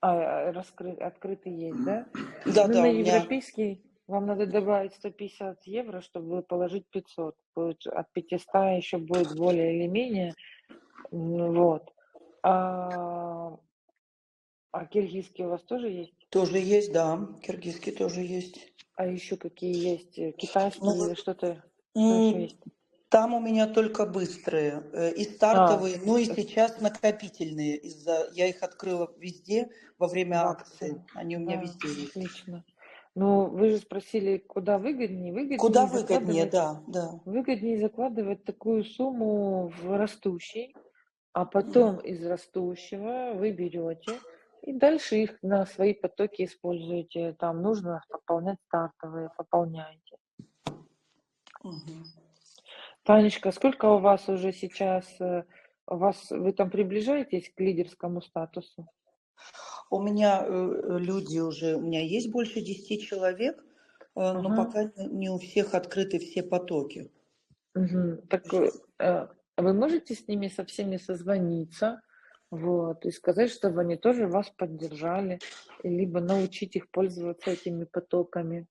открытый есть, да? Да, Ну, да, на у меня, европейский. Вам надо добавить 150 евро, чтобы положить 500. Будет от 500 еще будет более или менее. Вот. А, а киргизский у вас тоже есть? Тоже есть, да. Киргизский тоже есть. А еще какие есть? Китайский Ну, или что-то? Что еще м, есть? там у меня только быстрые и А, стартовые, ну и сейчас накопительные. Я их открыла везде во время в акции. акции. Они у меня Да, везде есть. отлично. Ну, вы же спросили, куда выгоднее. Куда Выгоднее выгоднее, закладывать, да, да. такую сумму в растущий, а потом из растущего вы берете и дальше их на свои потоки используете. Там нужно пополнять стартовые, пополняете. Мгм. Танечка, сколько у вас уже сейчас, вы там приближаетесь к лидерскому статусу? У меня люди уже, у меня есть больше 10 человек, но Ага. пока не у всех открыты все потоки. Мгм. Так вы можете с ними со всеми созвониться, вот, и сказать, чтобы они тоже вас поддержали, либо научить их пользоваться этими потоками.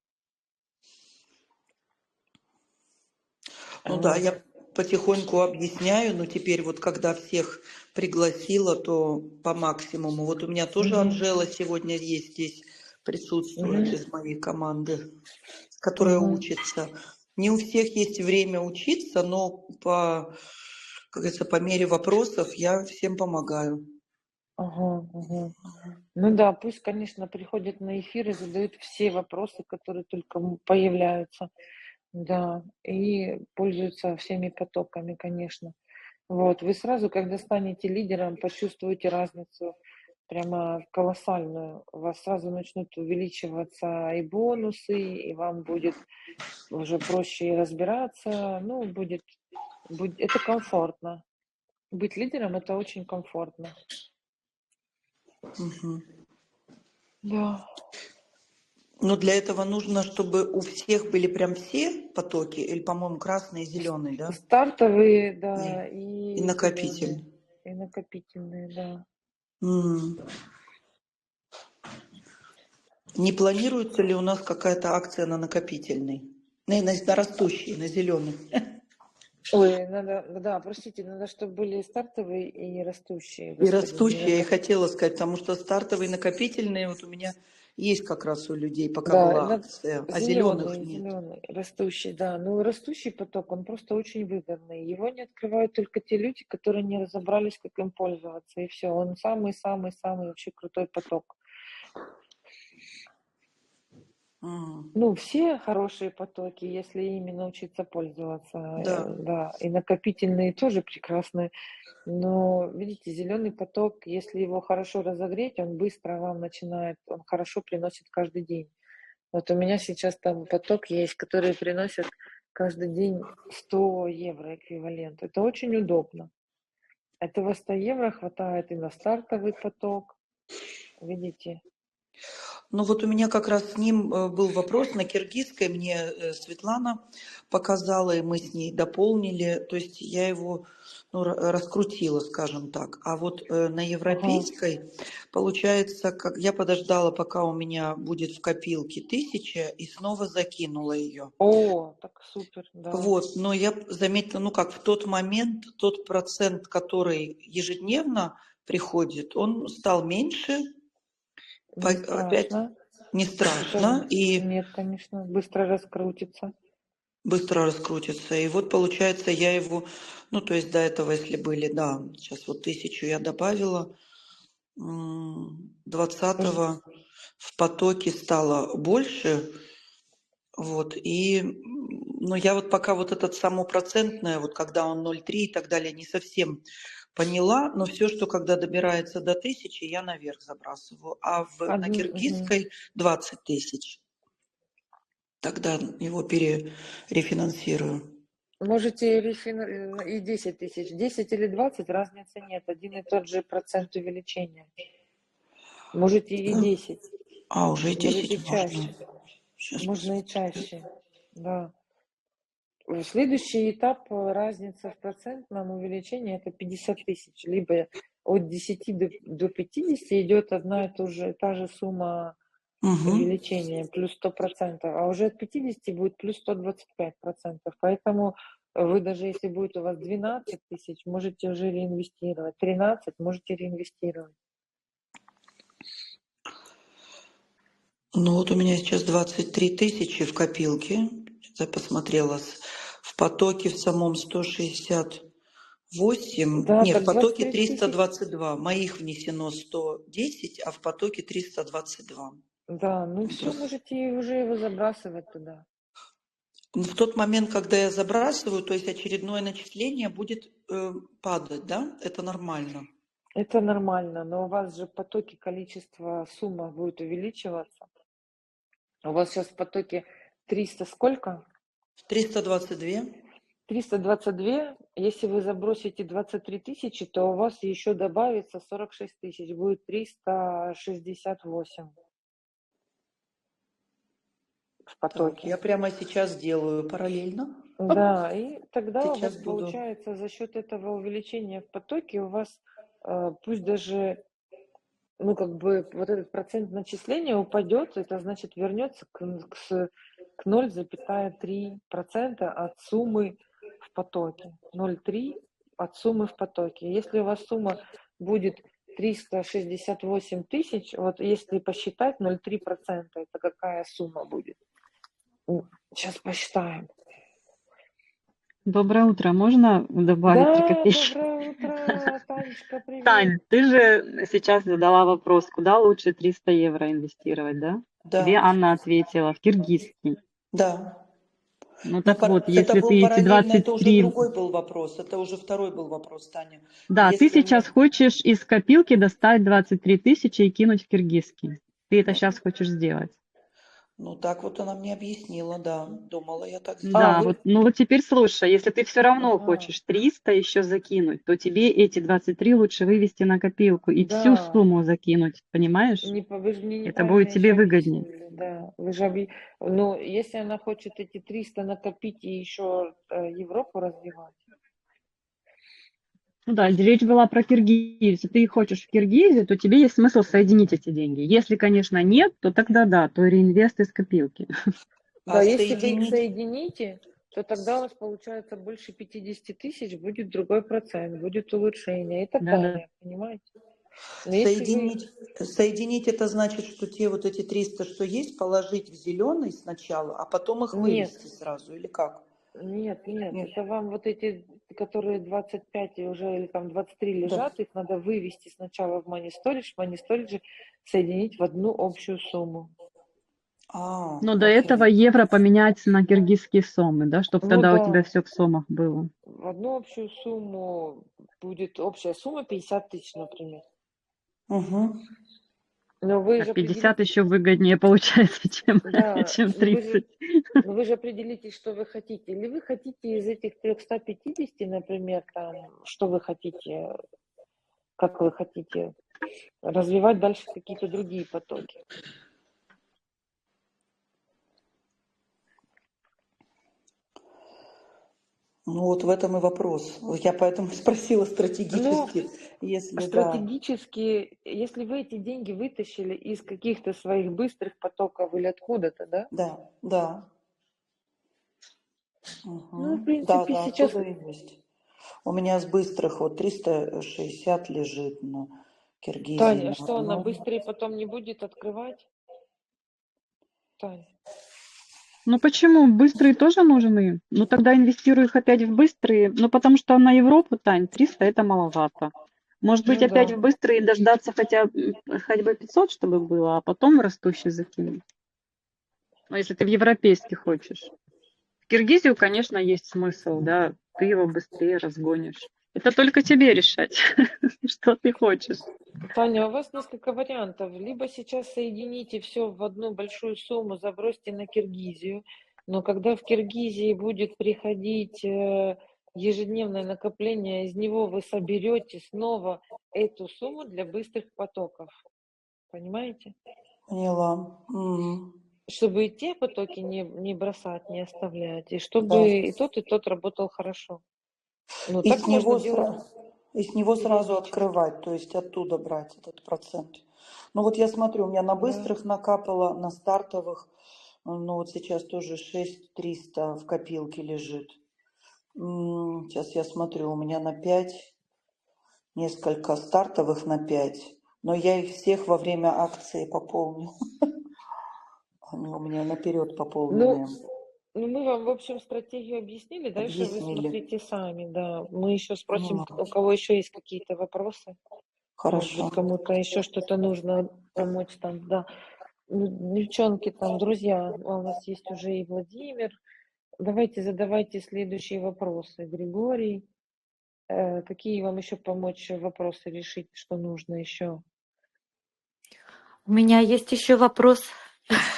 Ну да, Вот. я потихоньку объясняю, но теперь вот когда всех пригласила, то по максимуму. Вот у меня тоже Мгм. Анжела сегодня есть здесь, присутствует Мгм. из моей команды, которая Мгм. учится. Не у всех есть время учиться, но как говорится, по мере вопросов я всем помогаю. Ага, ага. Ну да, пусть, конечно, приходят на эфир и задают все вопросы, которые только появляются, да, и пользуются всеми потоками, конечно. Вот, вы сразу, когда станете лидером, почувствуете разницу прямо колоссальную. У вас сразу начнут увеличиваться и бонусы, и вам будет уже проще и разбираться. Ну, это комфортно. Быть лидером это очень комфортно. Мгм. Да. Но для этого нужно, чтобы у всех были прям все потоки, или, по-моему, красный и зеленый, да? Стартовые, И, да, и и зеленые, накопитель. и накопительные, да. М. Не планируется ли у нас какая-то акция на накопительный? На растущий, на зеленый. Ой, да, простите, надо, чтобы были стартовые и растущие, И господи, не растущий, я и накоп... хотела сказать, потому что стартовые накопительные вот у меня есть как раз у людей, пока Да, была акция, а зеленых зеленый, нет. зеленый, растущий, да. Ну, растущий поток, он просто очень выгодный. Его не открывают только те люди, которые не разобрались, как им пользоваться, и все. Он самый-самый-самый вообще крутой поток. М. Ну, все хорошие потоки, если ими научиться пользоваться, Да. да. И накопительные тоже прекрасные. Но, видите, зеленый поток, если его хорошо разогреть, он быстро вам начинает, он хорошо приносит каждый день. Вот у меня сейчас там поток есть, который приносит каждый день 100 евро эквивалент. Это очень удобно. Этого 100 евро хватает и на стартовый поток, видите. Ну вот у меня как раз с ним был вопрос на киргизской, мне Светлана показала, и мы с ней дополнили, то есть я его раскрутила, скажем так. А вот на Ага. европейской, получается, как я подождала, пока у меня будет в копилке 1000, и снова закинула ее. О, так супер, да. Вот, но я заметила, ну как в тот момент, тот процент, который ежедневно приходит, он стал меньше, Не опять страшно. не Это страшно, и нет, конечно, быстро раскрутится. быстро раскрутится. И вот получается, я его, ну то есть до этого, если были, да, сейчас вот 1000 я добавила, 20-го в потоке стало больше, вот, и, ну я вот пока вот этот самопроцентное, вот когда он 0,3 и так далее, не совсем поняла, но все, что когда добирается до 1000, я наверх забрасываю, а на Мгм. киргизской 20 тысяч. Тогда его перерефинансирую. Можете и 10 тысяч. 10 или 20, разницы нет. Один и тот же процент увеличения. Можете и 10. А, уже и Можете 10 можно. чаще. Сейчас Можно и посмотрю. чаще. Да. Следующий этап разница в процентном увеличении это 50 тысяч. Либо от 10 до 50 идет одна и та же сумма Угу. увеличение плюс 100%, а уже от 50 будет плюс 125%. Поэтому вы даже если будет у вас 12 тысяч, можете уже реинвестировать. 13 можете реинвестировать. Ну вот у меня сейчас 23 тысячи в копилке. Я посмотрела. В потоке в самом 168. Да, Не, в так потоке 23 тысяч. 322. Моих внесено 110, а в потоке 322. Да, ну все, Просто. можете уже его забрасывать туда. В тот момент, когда я забрасываю, то есть очередное начисление будет падать, да? Это нормально. Это нормально, но у вас же в потоке количество сумма будет увеличиваться. У вас сейчас в потоке 300 сколько? 322. 322. Если вы забросите 23 тысячи, то у вас еще добавится 46 тысяч. Будет 368 в Так, потоке. я прямо сейчас делаю параллельно. Да, и тогда у вас Сейчас буду. получается за счет этого увеличения в потоке у вас пусть даже ну, как бы вот этот процент начисления упадет, это значит вернется к 0,3% от суммы в потоке. 0,3 от суммы в потоке. Если у вас сумма будет 368 тысяч, вот если посчитать 0,3%, это какая сумма будет? Сейчас посчитаем. Доброе утро. Можно добавить 3 Да, копейки? доброе утро, Танечка, привет. Тань, ты же сейчас задала вопрос, куда лучше 300 евро инвестировать, да? Тебе Да, Анна ответила, в киргизский. да. Ну Но так вот, это если был ты эти параллельно, это уже 23... другой был вопрос. Это уже второй был вопрос, Таня. Да, ты Если сейчас мне... хочешь из копилки достать 23 тысячи и кинуть в киргизский. Ты это сейчас хочешь сделать. Ну, так вот она мне объяснила, да. Думала, я так Да, вы... вот, ну вот теперь слушай, если ты все равно Ага, хочешь 300 еще закинуть, то тебе эти 23 лучше вывести на копилку и всю да. сумму закинуть, понимаешь? Вы же мне Это будет неправильно тебе еще выгоднее. объяснили, да. Вы же ну, если она хочет эти 300 накопить и еще Европу развивать. Ну да, речь была про Киргизию. Если ты хочешь в Киргизию, то тебе есть смысл соединить эти деньги. Если, конечно, нет, то тогда да, то реинвест из копилки. Да, А если вы их соединить... соедините, то тогда у вас получается больше 50 тысяч, будет другой процент, будет улучшение и так Да-да. далее, понимаете? Но если вы... Соединить это значит, что те вот эти 300, что есть, положить в зеленый сначала, а потом их Нет, вывести сразу, или как? нет, Нет. это вам вот эти, которые 25 и уже или там 23 Да. лежат, их надо вывести сначала в Money Storage соединить в одну общую сумму. Но до окей. этого евро поменять на киргизские сомы, да, чтобы Ну тогда у тебя да, все в сомах было. в одну общую сумму будет общая сумма 50 тысяч, например. Угу. Но вы А же 50 еще выгоднее получается, чем, да, чем но 30. вы же определитесь, что вы хотите. Или вы хотите из этих 350, например, там, что вы хотите, как вы хотите развивать дальше какие-то другие потоки. Ну вот в этом и вопрос. Я поэтому спросила стратегически, если да. Стратегически, если вы эти деньги вытащили из каких-то своих быстрых потоков или откуда-то, да? Да, да. Ну, в Угу. принципе, Да, сейчас... оттуда и есть. У меня с быстрых вот 360 лежит на Киргизии. Таня, на что она одном. быстрее потом не будет открывать? Таня. Ну почему? Быстрые тоже нужны. Ну тогда инвестируй их опять в быстрые. Ну потому что на Европу, Тань, 300 это маловато. Может быть, Ну опять да. в быстрые дождаться хотя бы 500, чтобы было, а потом в растущий закинуть. Ну, если ты в европейский хочешь. В Киргизию, конечно, есть смысл, да, ты его быстрее разгонишь. Это только тебе решать, что ты хочешь. Таня, у вас несколько вариантов. Либо сейчас соедините все в одну большую сумму, забросьте на Киргизию, но когда в Киргизии будет приходить ежедневное накопление, из него вы соберете снова эту сумму для быстрых потоков. Понимаете? Поняла. Угу. Чтобы и те потоки не бросать, не оставлять, и чтобы Да. и тот работал хорошо. Ну, И так с можно него, делать. и с него сразу периодически. открывать, то есть оттуда брать этот процент. Ну вот я смотрю, у меня на Да. быстрых накапало, на стартовых, ну вот сейчас тоже 6300 в копилке лежит. Сейчас я смотрю, у меня на 5, несколько стартовых на 5, но я их всех во время акции пополню. Они у меня наперед Ну, пополненные. ну, мы вам, в общем, стратегию объяснили. Дальше вы Объяснили. смотрите сами, да. Мы еще спросим, у Вот. кого еще есть какие-то вопросы. Может Хорошо. быть, кому-то еще что-то нужно помочь там, да. Ну, девчонки, там, друзья, у нас есть уже и Владимир. Давайте задавайте следующие вопросы. Григорий, какие вам еще помочь вопросы решить, что нужно еще? У меня есть еще вопрос.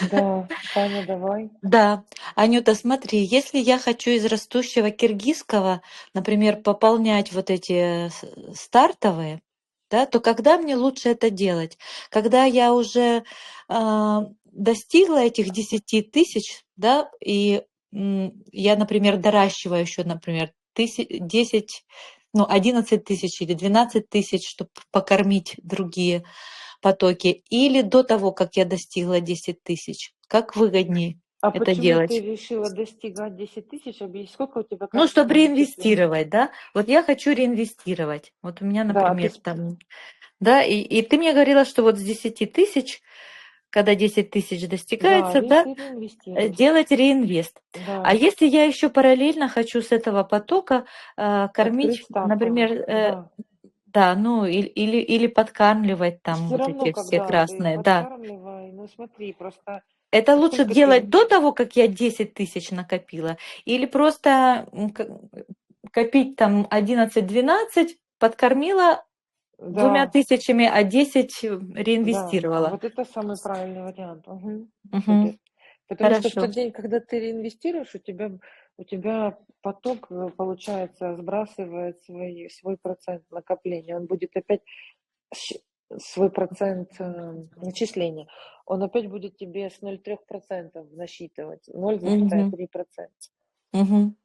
Да, Таня, давай. Да, Анюта, смотри, если я хочу из растущего киргизского, например, пополнять вот эти стартовые, да, то когда мне лучше это делать? Когда я уже достигла этих 10 тысяч, да, и я, например, доращиваю еще, например, 10, ну, 11 тысяч или 12 тысяч, чтобы покормить другие потоки, или до того, как я достигла 10 тысяч? Как выгоднее А это почему ты делать? решила достигать 10 тысяч? Объясни, сколько у тебя Ну, каждый чтобы день начисляется? реинвестировать, да? Вот я хочу реинвестировать. Вот у меня, Да, а например, там, да, и ты мне говорила, что вот с 10 тысяч, когда 10 тысяч да, достигается, да, ты реинвестируешь. делать реинвест. А Да, если я еще параллельно хочу с этого потока кормить, открыть стартовый. например, Да. да, ну или подкармливать там Все вот равно, эти все когда ты красные, да. подкармливай, ну смотри, просто Это лучше сколько делать ты... до того, как я 10 тысяч накопила, или просто копить там 11-12, подкормила 2 Да, тысячами, а 10 да, реинвестировала. вот это самый правильный вариант. Угу. Мгм. Супер. Потому что в Хорошо. тот день, когда ты реинвестируешь, у тебя поток, получается, сбрасывает свой процент накопления. Он будет опять щ- свой процент начисления. Он опять будет тебе с 0,3% насчитывать. Мгм. 0,3%. Мгм.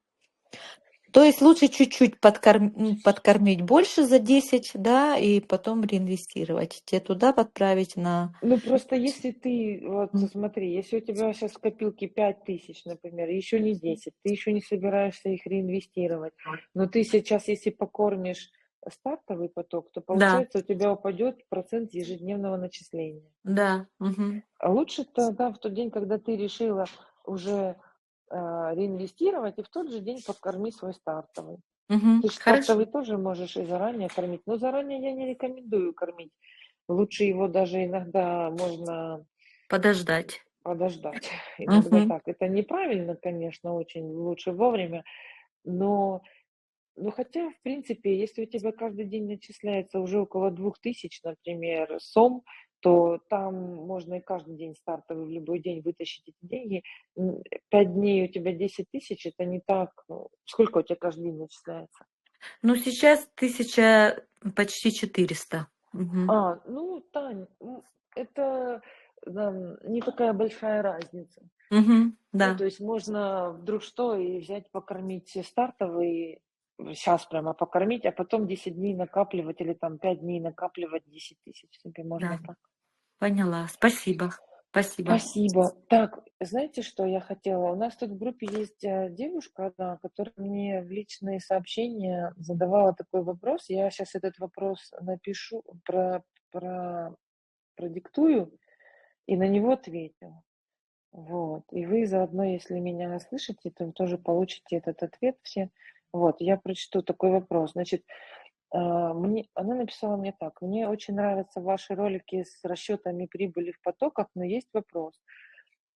То есть лучше чуть-чуть подкормить больше за 10, да, и потом реинвестировать. Те туда подправить на... Ну, просто если ты, вот М. смотри, если у тебя сейчас в копилке 5000, например, еще не 10, ты еще не собираешься их реинвестировать, но ты сейчас, если покормишь стартовый поток, то Да, получается у тебя упадет процент ежедневного начисления. да. Мгм. А лучше тогда в тот день, когда ты решила уже реинвестировать, и в тот же день покорми свой стартовый. Мгм. Ты же Хорошо. стартовый тоже можешь и заранее кормить, но заранее я не рекомендую кормить. Лучше его даже иногда можно Подождать. подождать. Иногда Мгм. так. Это неправильно, конечно, очень лучше вовремя, но, но хотя, в принципе, если у тебя каждый день начисляется уже около 2000, например, сом, то там можно и каждый день стартовый в любой день вытащить эти деньги. 5 дней у тебя 10 тысяч, это не так. Сколько у тебя каждый день начисляется? Ну, сейчас 1000, почти 400. Мгм. Ну, Тань, это не такая большая разница. Мгм. Ну, то Да, есть можно вдруг что и взять, покормить все стартовые, сейчас прямо покормить, а потом 10 дней накапливать или там 5 дней накапливать 10 тысяч себе можно да. так. Поняла. Спасибо. Спасибо. Спасибо. Так, знаете, что я хотела? У нас тут в группе есть девушка одна, которая мне в личные сообщения задавала такой вопрос. Я сейчас этот вопрос напишу, продиктую и на него ответила. Вот. И вы заодно, если меня слышите, то тоже получите этот ответ все. Вот, я прочту такой вопрос. Значит, она написала мне так. Мне очень нравятся ваши ролики с расчетами прибыли в потоках, но есть вопрос.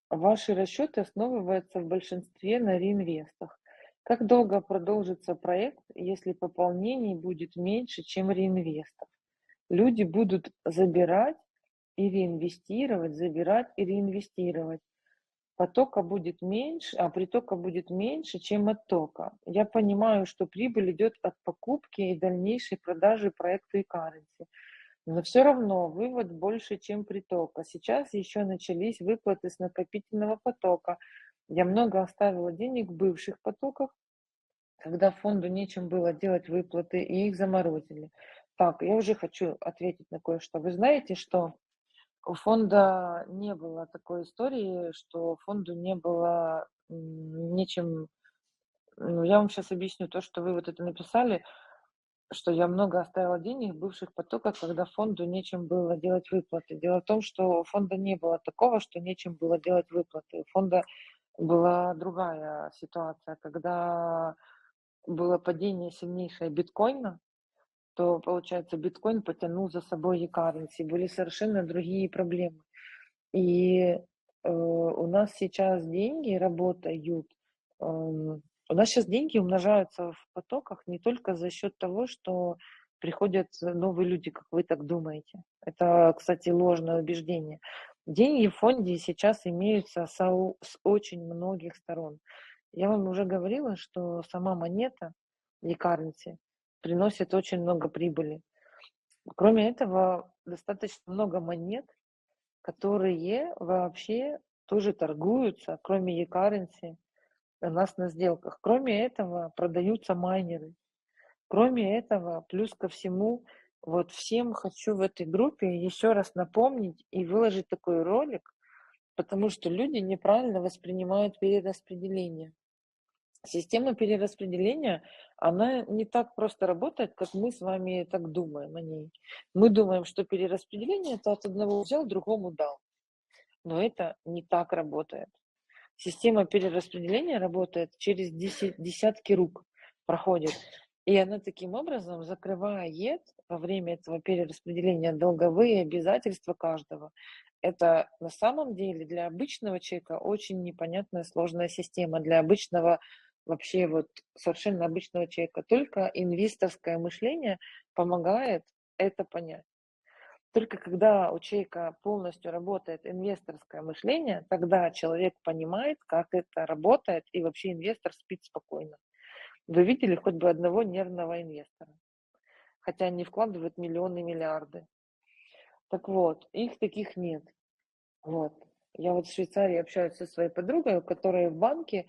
Ваши расчеты основываются в большинстве на реинвестах. Как долго продолжится проект, если пополнений будет меньше, чем реинвестов? Люди будут забирать и реинвестировать, забирать и реинвестировать. Потока будет меньше, а притока будет меньше, чем оттока. Я понимаю, что прибыль идет от покупки и дальнейшей продажи проекта и currency. Но все равно вывод больше, чем притока. Сейчас еще начались выплаты с накопительного потока. Я много оставила денег в бывших потоках, когда фонду нечем было делать выплаты, и их заморозили. Так, я уже хочу ответить на кое-что. Вы знаете, что У фонда не было такой истории, что фонду не было нечем. Ну, я вам сейчас объясню то, что вы вот это написали, что я много оставила денег в бывших потоках, когда фонду нечем было делать выплаты. Дело в том, что у фонда не было такого, что нечем было делать выплаты. У фонда была другая ситуация, когда было падение сильнейшее биткоина, то, получается, биткоин потянул за собой e-currency, были совершенно другие проблемы. И у нас сейчас деньги работают, у нас сейчас деньги умножаются в потоках не только за счет того, что приходят новые люди, как вы так думаете. Это, кстати, ложное убеждение. Деньги в фонде сейчас имеются с очень многих сторон. Я вам уже говорила, что сама монета e-currency приносит очень много прибыли. Кроме этого, достаточно много монет, которые вообще тоже торгуются, кроме e-currency, у нас на сделках. Кроме этого, продаются майнеры. Кроме этого, плюс ко всему, вот всем хочу в этой группе еще раз напомнить и выложить такой ролик, потому что люди неправильно воспринимают перераспределение. Система перераспределения, она не так просто работает, как мы с вами так думаем о ней. Мы думаем, что перераспределение – это от одного взял, другому дал. Но это не так работает. Система перераспределения работает через десятки рук, проходит. И она таким образом закрывает во время этого перераспределения долговые обязательства каждого. Это на самом деле для обычного человека очень непонятная сложная система. Для обычного, вообще вот совершенно обычного человека. Только инвесторское мышление помогает это понять. Только когда у человека полностью работает инвесторское мышление, тогда человек понимает, как это работает, и вообще инвестор спит спокойно. Вы видели хоть бы одного нервного инвестора? Хотя они вкладывают миллионы, миллиарды. Так вот, их таких нет. Вот. Я вот в Швейцарии общаюсь со своей подругой, у которой в банке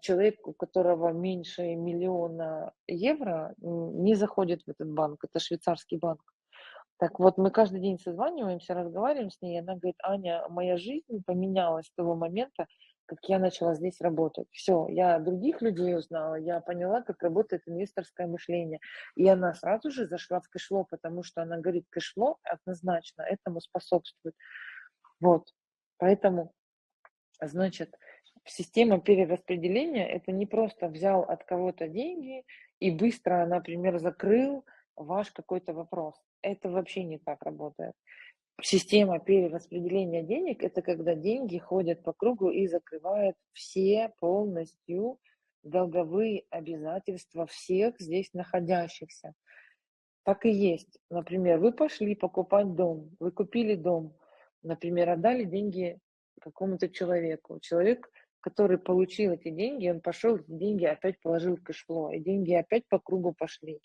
человек, у которого меньше 1 миллиона евро, не заходит в этот банк. Это швейцарский банк. Так вот, мы каждый день созваниваемся, разговариваем с ней, и она говорит: Аня, моя жизнь поменялась с того момента, как я начала здесь работать. Все, я других людей узнала, я поняла, как работает инвесторское мышление. И она сразу же зашла в кэшфлоу, потому что она говорит, кэшфлоу однозначно этому способствует. Вот, поэтому, значит, система перераспределения – это не просто взял от кого-то деньги и быстро, например, закрыл ваш какой-то вопрос. Это вообще не так работает. Система перераспределения денег – это когда деньги ходят по кругу и закрывают все полностью долговые обязательства всех здесь находящихся. Так и есть. Например, вы пошли покупать дом, вы купили дом, например, отдали деньги какому-то человеку. Человек, который получил эти деньги, он пошел, эти деньги опять положил в кэшфлоу, и деньги опять по кругу пошли.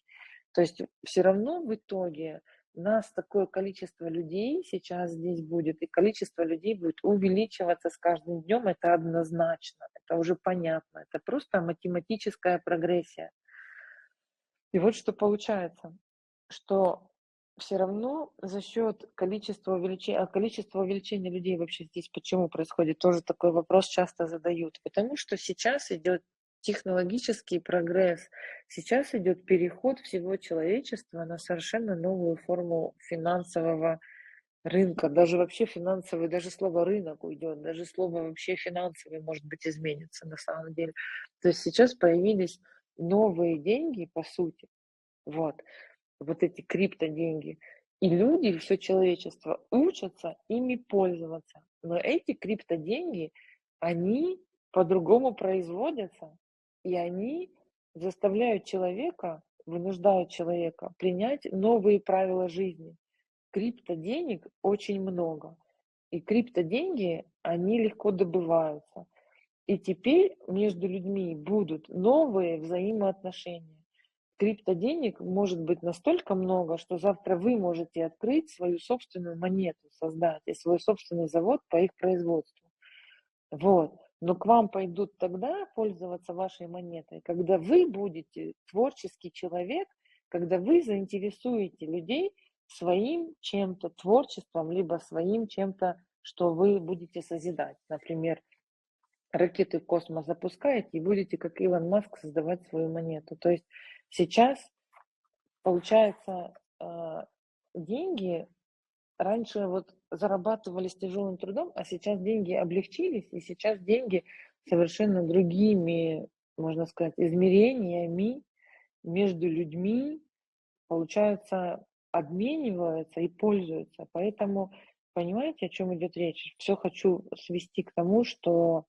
То есть все равно в итоге нас такое количество людей сейчас здесь будет, и количество людей будет увеличиваться с каждым днем, это однозначно, это уже понятно, это просто математическая прогрессия. И вот что получается, что все равно за счет количества увеличения людей вообще здесь почему происходит, тоже такой вопрос часто задают. Потому что сейчас идет технологический прогресс, сейчас идет переход всего человечества на совершенно новую форму финансового рынка. Даже вообще финансовый, даже слово рынок уйдет, даже слово вообще финансовый, может быть, изменится на самом деле. То есть сейчас появились новые деньги, по сути, вот эти криптоденьги. И люди, все человечество учатся ими пользоваться. Но эти криптоденьги, они по-другому производятся, и они заставляют человека, вынуждают человека принять новые правила жизни. Криптоденег очень много. И криптоденьги, они легко добываются. И теперь между людьми будут новые взаимоотношения. Криптоденег может быть настолько много, что завтра вы можете открыть свою собственную монету, создать, и свой собственный завод по их производству. Вот. Но к вам пойдут тогда пользоваться вашей монетой, когда вы будете творческий человек, когда вы заинтересуете людей своим чем-то, творчеством, либо своим чем-то, что вы будете созидать. Например, ракеты в космос запускаете и будете, как Илон Маск, создавать свою монету. То есть сейчас, получается, деньги раньше вот зарабатывались тяжелым трудом, а сейчас деньги облегчились, и сейчас деньги совершенно другими, можно сказать, измерениями между людьми, получается, обмениваются и пользуются. Поэтому понимаете, о чем идет речь? Все хочу свести к тому, что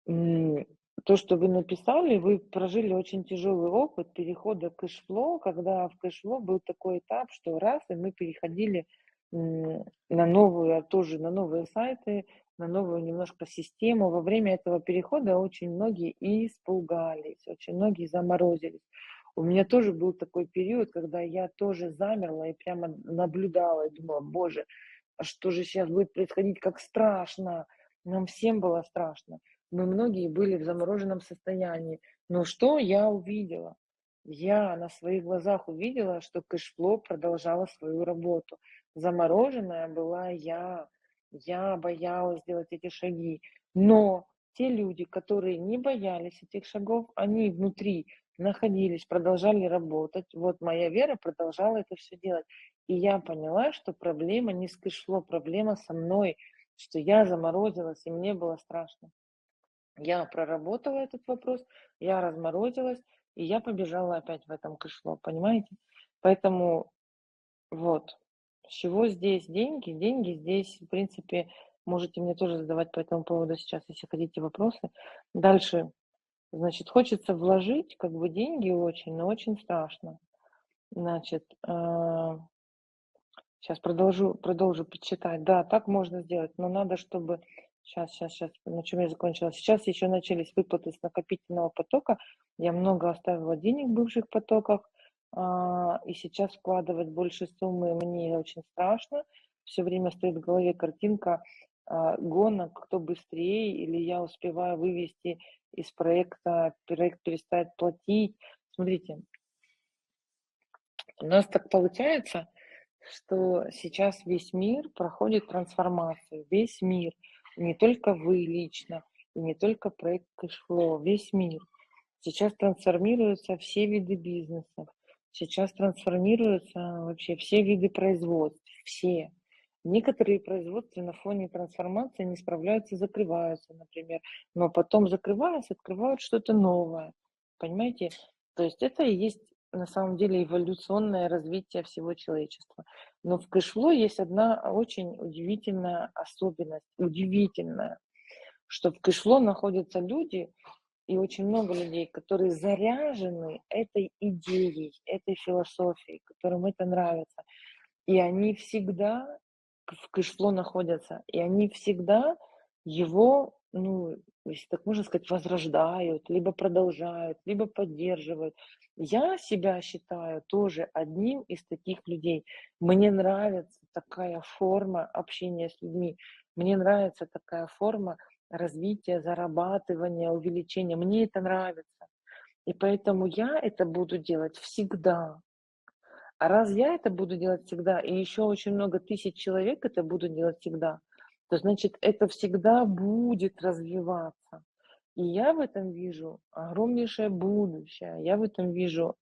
то, что вы написали, вы прожили очень тяжелый опыт перехода к кэшфлоу, когда в кэшфлоу был такой этап, что раз, и мы переходили на новую, тоже на новые сайты, на новую немножко систему. Во время этого перехода очень многие испугались, очень многие заморозились. У меня тоже был такой период, когда я тоже замерла и прямо наблюдала и думала, боже, а что же сейчас будет происходить, как страшно. Нам всем было страшно. Мы многие были в замороженном состоянии. Но что я увидела? Я на своих глазах увидела, что кэшфлоу продолжала свою работу. Замороженная была я. Я боялась делать эти шаги. Но те люди, которые не боялись этих шагов, они внутри находились, продолжали работать. Вот моя вера продолжала это все делать. И я поняла, что проблема не с кэшфлоу, проблема со мной, что я заморозилась, и мне было страшно. Я проработала этот вопрос, я разморозилась, и я побежала опять в этом кэшфлоу, понимаете? Поэтому вот, с чего здесь деньги? Деньги здесь, в принципе, можете мне тоже задавать по этому поводу сейчас, если хотите вопросы. Дальше, значит, хочется вложить как бы деньги очень, но очень страшно. Значит, сейчас продолжу почитать. Да, так можно сделать, но надо, чтобы... Сейчас, на чем я закончила. Сейчас еще начались выплаты с накопительного потока. Я много оставила денег в бывших потоках, и сейчас вкладывать больше суммы мне очень страшно. Все время стоит в голове картинка гонок, кто быстрее, или я успеваю вывести из проекта, проект перестает платить. Смотрите, у нас так получается, что сейчас весь мир проходит трансформацию, весь мир, не только вы лично, и не только проект кэшфлоу, весь мир. Сейчас трансформируются все виды бизнесов, сейчас трансформируются вообще все виды производств, все. Некоторые производства на фоне трансформации не справляются, закрываются, например, но потом закрываясь, открывают что-то новое, понимаете? То есть это и есть на самом деле эволюционное развитие всего человечества. Но в кэшфлоу есть одна очень удивительная особенность, удивительная, что в кэшфлоу находятся люди, и очень много людей, которые заряжены этой идеей, этой философией, которым это нравится. И они всегда в кэшфлоу находятся, и они всегда его, ну, если так можно сказать, возрождают, либо продолжают, либо поддерживают. Я себя считаю тоже одним из таких людей. Мне нравится такая форма общения с людьми, мне нравится такая форма развития, зарабатывания, увеличения. Мне это нравится. И поэтому я это буду делать всегда. А раз я это буду делать всегда, и еще очень много тысяч человек это будут делать всегда, то значит это всегда будет развиваться. И я в этом вижу огромнейшее будущее, я в этом вижу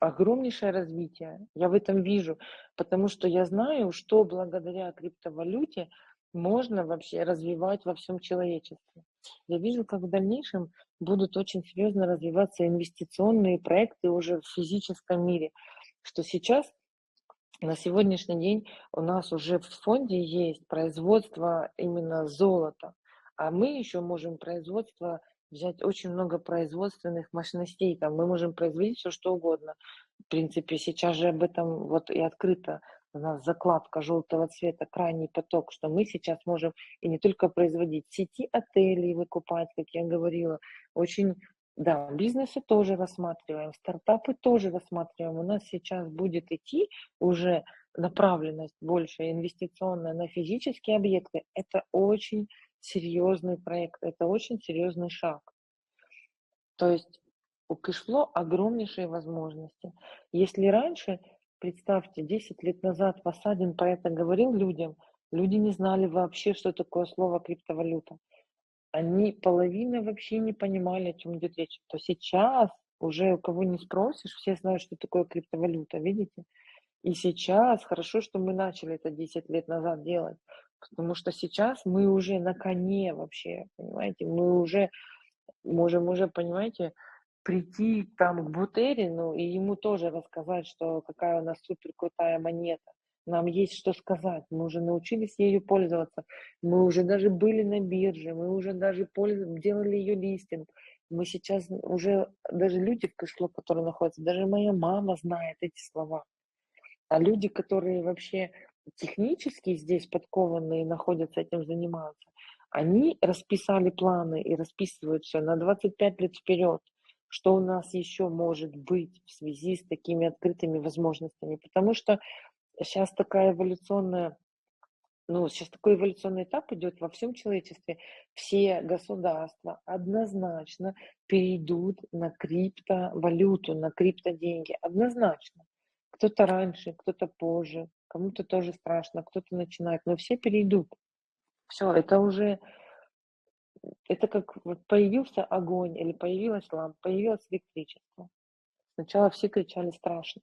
огромнейшее развитие, я в этом вижу, потому что я знаю, что благодаря криптовалюте можно вообще развивать во всем человечестве. Я вижу, как в дальнейшем будут очень серьезно развиваться инвестиционные проекты уже в физическом мире, что сейчас, на сегодняшний день, у нас уже в фонде есть производство именно золота, а мы еще можем производство взять очень много производственных мощностей, там мы можем производить все что угодно. В принципе, сейчас же об этом вот и открыто. У нас закладка желтого цвета, крайний поток, что мы сейчас можем и не только производить сети отелей, выкупать, как я говорила, очень, да, бизнесы тоже рассматриваем, стартапы тоже рассматриваем. У нас сейчас будет идти уже направленность больше инвестиционная на физические объекты. Это очень серьезный проект, это очень серьезный шаг. То есть у кэшфлоу огромнейшие возможности. Если раньше Представьте, 10 лет назад Васадин про это говорил людям, люди не знали вообще, что такое слово криптовалюта. Они половина вообще не понимали, о чем идет речь. То сейчас уже у кого не спросишь, все знают, что такое криптовалюта, видите? И сейчас хорошо, что мы начали это 10 лет назад делать, потому что сейчас мы уже на коне вообще, понимаете? Мы уже можем понимаете, прийти там к Бутерину и ему тоже рассказать, что какая у нас супер крутая монета. Нам есть что сказать, мы уже научились ею пользоваться, мы уже даже были на бирже, мы уже даже делали ее листинг. Мы сейчас уже, даже люди в кэшло, которые находятся, даже моя мама знает эти слова. А люди, которые вообще технически здесь подкованные, находятся, этим занимаются, они расписали планы и расписывают все на 25 лет вперед, что у нас еще может быть в связи с такими открытыми возможностями. Потому что сейчас такая эволюционная, сейчас такой эволюционный этап идет во всем человечестве. Все государства однозначно перейдут на криптовалюту, на криптоденьги. Однозначно. Кто-то раньше, кто-то позже, кому-то тоже страшно, кто-то начинает, но все перейдут. Все, это уже, это как вот появился огонь или появилась лампа, появилось электричество. Сначала все кричали страшно,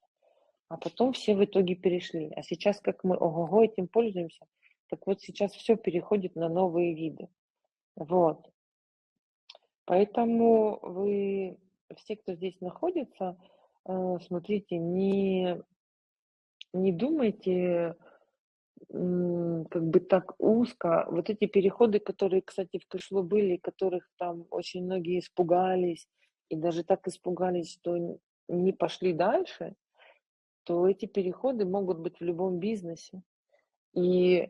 а потом все в итоге перешли. А сейчас как мы ого-го этим пользуемся, так вот сейчас все переходит на новые виды. Вот. Поэтому вы, все, кто здесь находится, смотрите, не думайте как бы так узко. Вот эти переходы, которые, кстати, в кэшло были, которых там очень многие испугались, и даже так испугались, что не пошли дальше, то эти переходы могут быть в любом бизнесе. И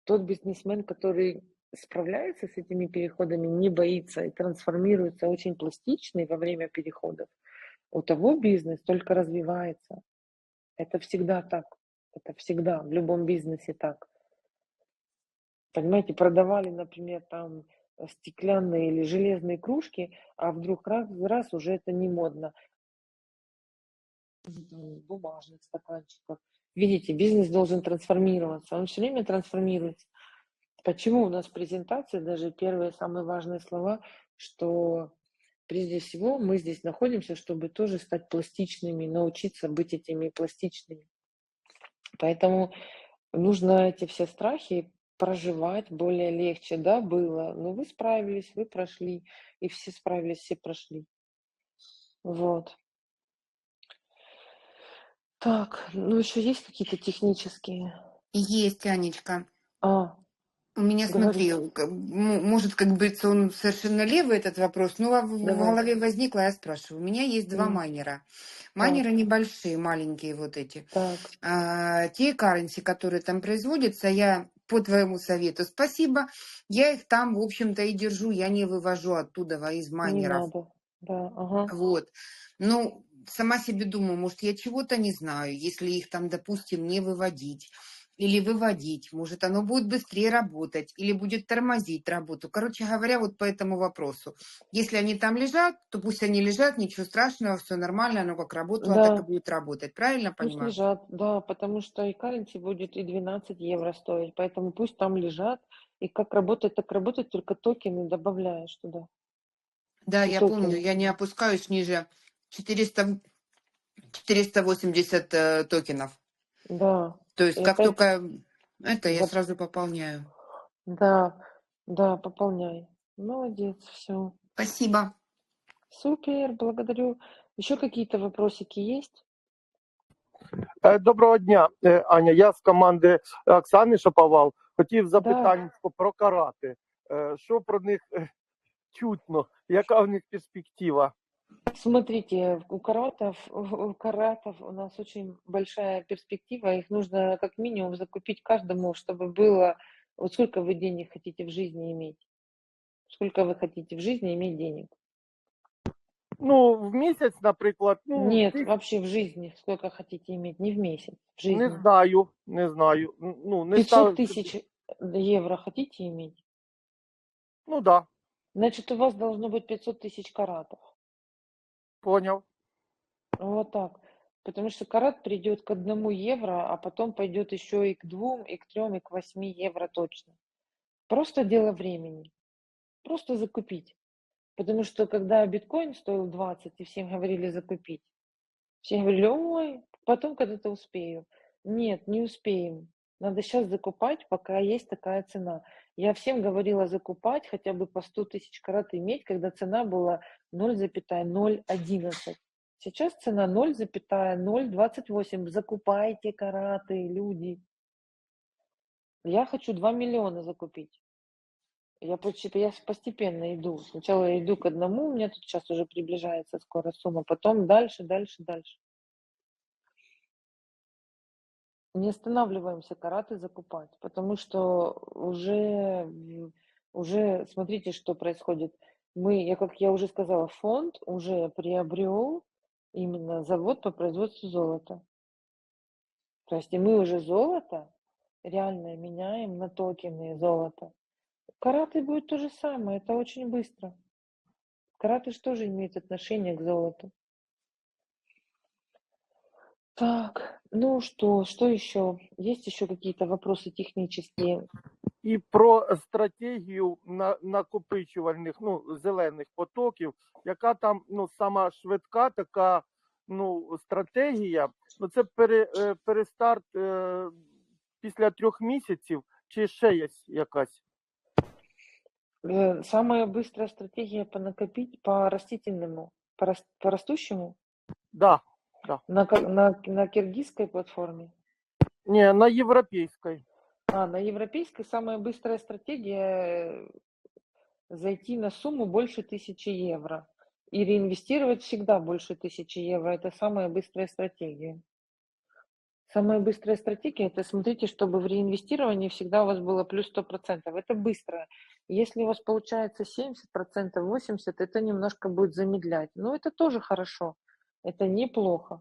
тот бизнесмен, который справляется с этими переходами, не боится и трансформируется очень пластичный во время переходов, у того бизнес только развивается. Это всегда так. Это всегда в любом бизнесе так. Понимаете, продавали, например, там стеклянные или железные кружки, а вдруг раз уже это не модно. Бумажных стаканчиков. Видите, бизнес должен трансформироваться. Он все время трансформируется. Почему у нас презентация, даже первые самые важные слова, что прежде всего мы здесь находимся, чтобы тоже стать пластичными, научиться быть этими пластичными. Поэтому нужно эти все страхи проживать более легче, да, было. Но вы справились, вы прошли, и все справились, все прошли. Вот. Так, еще есть какие-то технические? Есть, Анечка. У меня, смотри, говорите. Может, как говорится, он совершенно левый, этот вопрос, но в голове возникло, я спрашиваю. У меня есть два майнера. Майнеры небольшие, маленькие вот эти. Так. Те currency, которые там производятся, я по твоему совету, спасибо, я их там, в общем-то, и держу, я не вывожу оттуда из майнеров. Не надо, да, ага. Вот. Ну, сама себе думаю, может, я чего-то не знаю, если их там, допустим, не выводить или выводить, может, оно будет быстрее работать или будет тормозить работу. Короче говоря, вот по этому вопросу. Если они там лежат, то пусть они лежат, ничего страшного, все нормально, оно как работало, так и будет работать. Правильно Пусть понимаю? лежат, да, потому что и currency будет и 12 евро стоить, поэтому пусть там лежат, и как работает, так работает, только токены добавляешь туда. Да, И я помню, я не опускаюсь ниже 480 токенов. Да. То есть, как только это, я Вот. сразу пополняю. Да, пополняй. Молодец, все. Спасибо. Супер, благодарю. Еще какие-то вопросики есть? Доброго дня, Аня. Я з команди Оксани Шаповал. Хотів запитання про карати. Що про них чутно? Яка у них перспектива? Смотрите, у каратов у нас очень большая перспектива. Их нужно как минимум закупить каждому, чтобы было... Вот сколько вы денег хотите в жизни иметь? Сколько вы хотите в жизни иметь денег? Ну, в місяць, наприклад. Нет, вообще в жизни сколько хотите иметь? Не в месяц, в жизни. Не знаю. 500 тысяч евро хотите иметь? Ну, да. Значит, у вас должно быть 500 тысяч каратов. Понял. Вот так. Потому что карат придет к 1 евро, а потом пойдет еще и к 2, и к 3, и к 8 евро точно. Просто дело времени. Просто закупить. Потому что когда биткоин стоил 20, и всем говорили закупить, все говорили, ой, потом когда-то успею. Нет, не успеем. Надо сейчас закупать, пока есть такая цена. Я всем говорила закупать хотя бы по 100 тысяч карат иметь, когда цена была 0,011. Сейчас цена 0,028. Закупайте караты, люди. Я хочу 2 миллиона закупить. Я постепенно иду. Сначала я иду к 1, у меня тут сейчас уже приближается скоро сумма, потом дальше. Не останавливаемся караты закупать, потому что уже смотрите, что происходит. Как я уже сказала, фонд уже приобрел именно завод по производству золота. То есть и мы уже золото реально меняем на токены золота. Караты будет то же самое, это очень быстро. Караты же тоже имеют отношение к золоту. Так, ну что еще? Есть еще какие-то вопросы технические? І про стратегію накопичувальних, зелених потоків, яка там, сама швидка така, стратегія, це перестарт після 3 місяців, чи ще є якась? Самая быстрая стратегия по растительному, по растущему? Да. На киргизской платформе? Не, на европейской. На европейской самая быстрая стратегия зайти на сумму больше 1000 евро и реинвестировать всегда больше 1000 евро. Это самая быстрая стратегия. Самая быстрая стратегия, это смотрите, чтобы в реинвестировании всегда у вас было плюс 100%. Это быстро. Если у вас получается 70%, 80%, это немножко будет замедлять. Но это тоже хорошо. Это неплохо.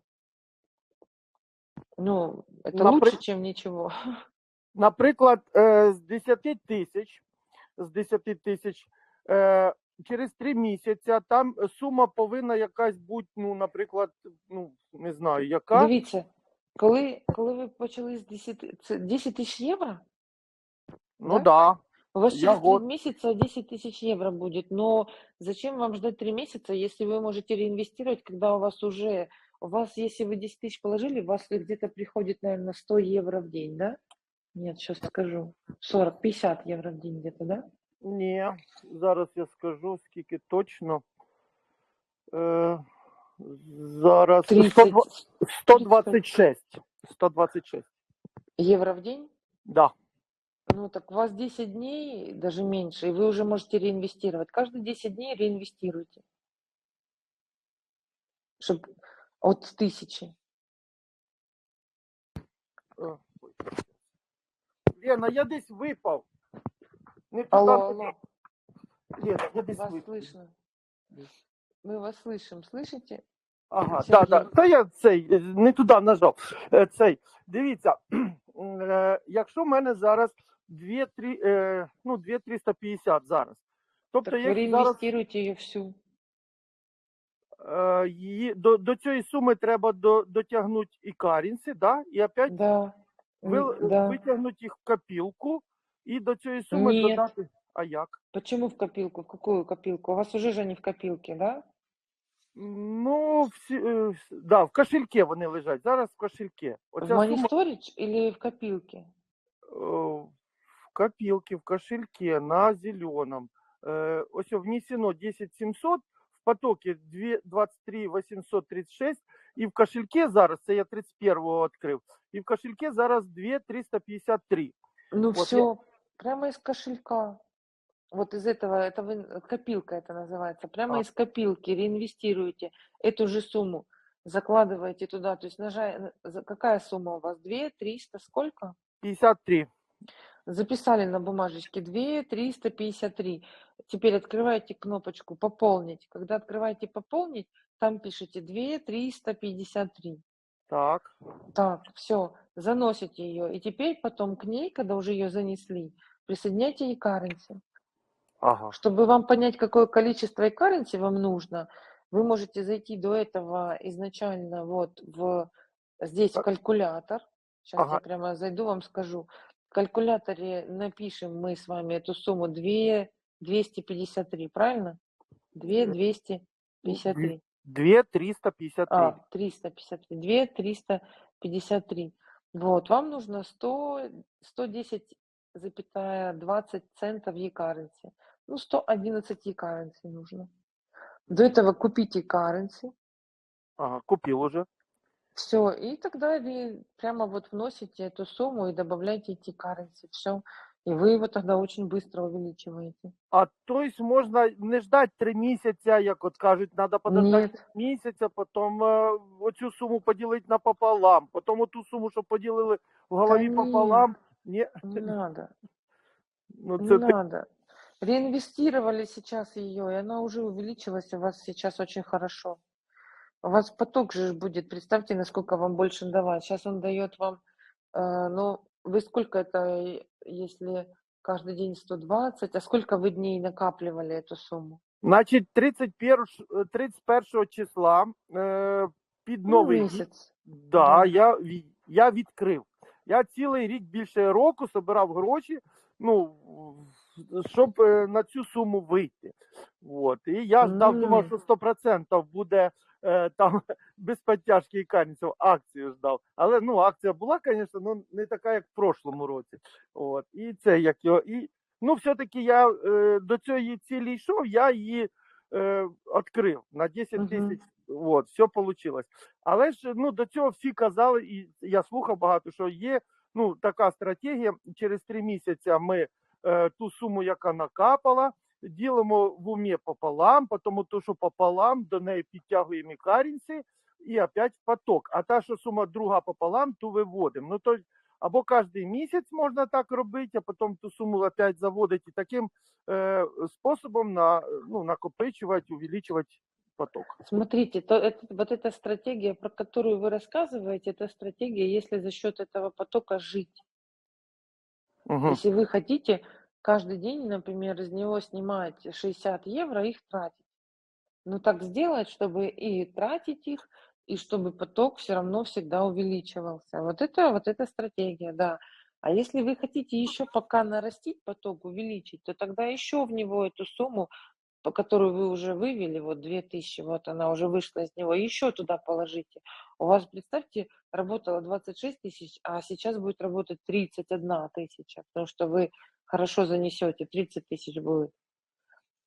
Это лучше, чем ничего. Наприклад, з 10 тисяч через 3 місяці там сума повинна якась бути, наприклад, не знаю, яка. Дивіться, коли ви почали з 10 тисяч євро? Да. У вас через 3 месяца 10 тысяч евро будет, но зачем вам ждать 3 месяца, если вы можете реинвестировать, когда у вас, если вы 10 тысяч положили, у вас где-то приходит, наверное, 100 евро в день, да? Нет, сейчас скажу. 40-50 евро в день где-то, да? Ні, зараз я скажу, скільки точно. Зараз 126. Евро в день? Да. Так у вас 10 дней, даже меньше, и вы уже можете реинвестировать. Каждые 10 дней реинвестируйте. Чтобы от 1000. Лена, я десь випав. Алло. Лена, я десь вас випав. Слышно. Мы вас слышим, слышите? Ага, так. Та я не туди нажав. Дивіться, якщо в мене зараз 2,350 зараз. Тобто, так ви реінвестируйте її всю. До цієї суми треба дотягнути і карінці, да? І опять витягнути їх в копілку і до цієї суми додати. А як? Почему в копилку? В какую копилку? У вас уже же не в копилке, да? Да, в кошельке вони лежать. Зараз в кошельке. В Money Storage или в копилке? В копилке, в кошельке, на зеленом. Ось внесено 10 700, в потоке 23 836, і в кошельке зараз, це я 31-го відкрив, і в кошельке зараз 2 353. Все, прямо из кошелька. Вот из этого, копилка это называется, прямо из копилки реинвестируете эту же сумму, закладываете туда, то есть какая сумма у вас, 2 300, сколько? 53. Записали на бумажечке 2 353, теперь открываете кнопочку «Пополнить», когда открываете «Пополнить», там пишите 2 353. Так, все, заносите ее, и теперь потом к ней, когда уже ее занесли, присоединяйте e-currency. Ага. Чтобы вам понять, какое количество e-currency вам нужно, Вы можете зайти до этого изначально вот здесь в калькулятор. Сейчас я Ага. прямо зайду, вам скажу. В калькуляторе напишем мы с вами эту сумму 253, правильно? 253. 2,353. 353. 2,353. Вот, вам нужно 110,20 центов e-currency. Ну, 111 e-currency нужно. До этого купите currency. Ага, купил уже. Все, и тогда вы прямо вот вносите эту сумму и добавляете эти currency. Все. И вы его тогда очень быстро увеличиваете. А то есть можна не ждать 3 місяця, як от кажуть, треба подождати Нет, місяця, потім оцю суму поділити напополам, потім оту суму, що поділили в голові конечно, пополам. Ні, не надо. ну Не це надо. Реинвестировали сейчас ее, и она уже увеличилась у вас сейчас очень хорошо. У вас поток же будет, представьте, насколько вам больше давать. Сейчас он дает вам, ну, вы сколько это, если каждый день 120, а сколько вы дней накапливали эту сумму? Значить, 31 числа під Ну, Новий рік, месяц. да, Да. я відкрив. Я цілий рік, більше року, збирав гроші, ну, щоб на цю суму вийти. От. І я ждав, думав, що 100% буде там без підтяжки і карниців, акцію ждав. Але, ну, акція була, звісно, ну, не така, як в прошлому році. От. І це, як його, і ну, все-таки я до цієї цілі йшов, я її відкрив на 10 тисяч, от, все вийшло. Але ж ну, до цього всі казали, і я слухав багато, що є ну, така стратегія, через 3 місяці ми ту суму, яка накапала, ділимо в умі пополам, тому то, що пополам, до неї підтягуємо і currency, і опять в поток. А та, що сума друга пополам, ту виводимо. Ну, то або кожен місяць можна так робити, а потім ту суму опять заводити. І таким способом накопичувати, увеличувати поток. Смотрите, вот эта стратегия, про которую вы рассказываете, это стратегия, если за счет этого потока жить. Угу. Если вы хотите каждый день, например, из него снимать 60 евро, их тратить. Ну так сделать, чтобы и тратить их, и чтобы поток все равно всегда увеличивался. Вот это стратегия, да. А если вы хотите еще пока нарастить поток, увеличить, то тогда еще в него эту сумму, по которую вы уже вывели, вот 2000, вот она уже вышла из него, еще туда положите. У вас, представьте, работало 26 тысяч, а сейчас будет работать 31 тысяча, потому что вы хорошо занесете, 30 тысяч будет.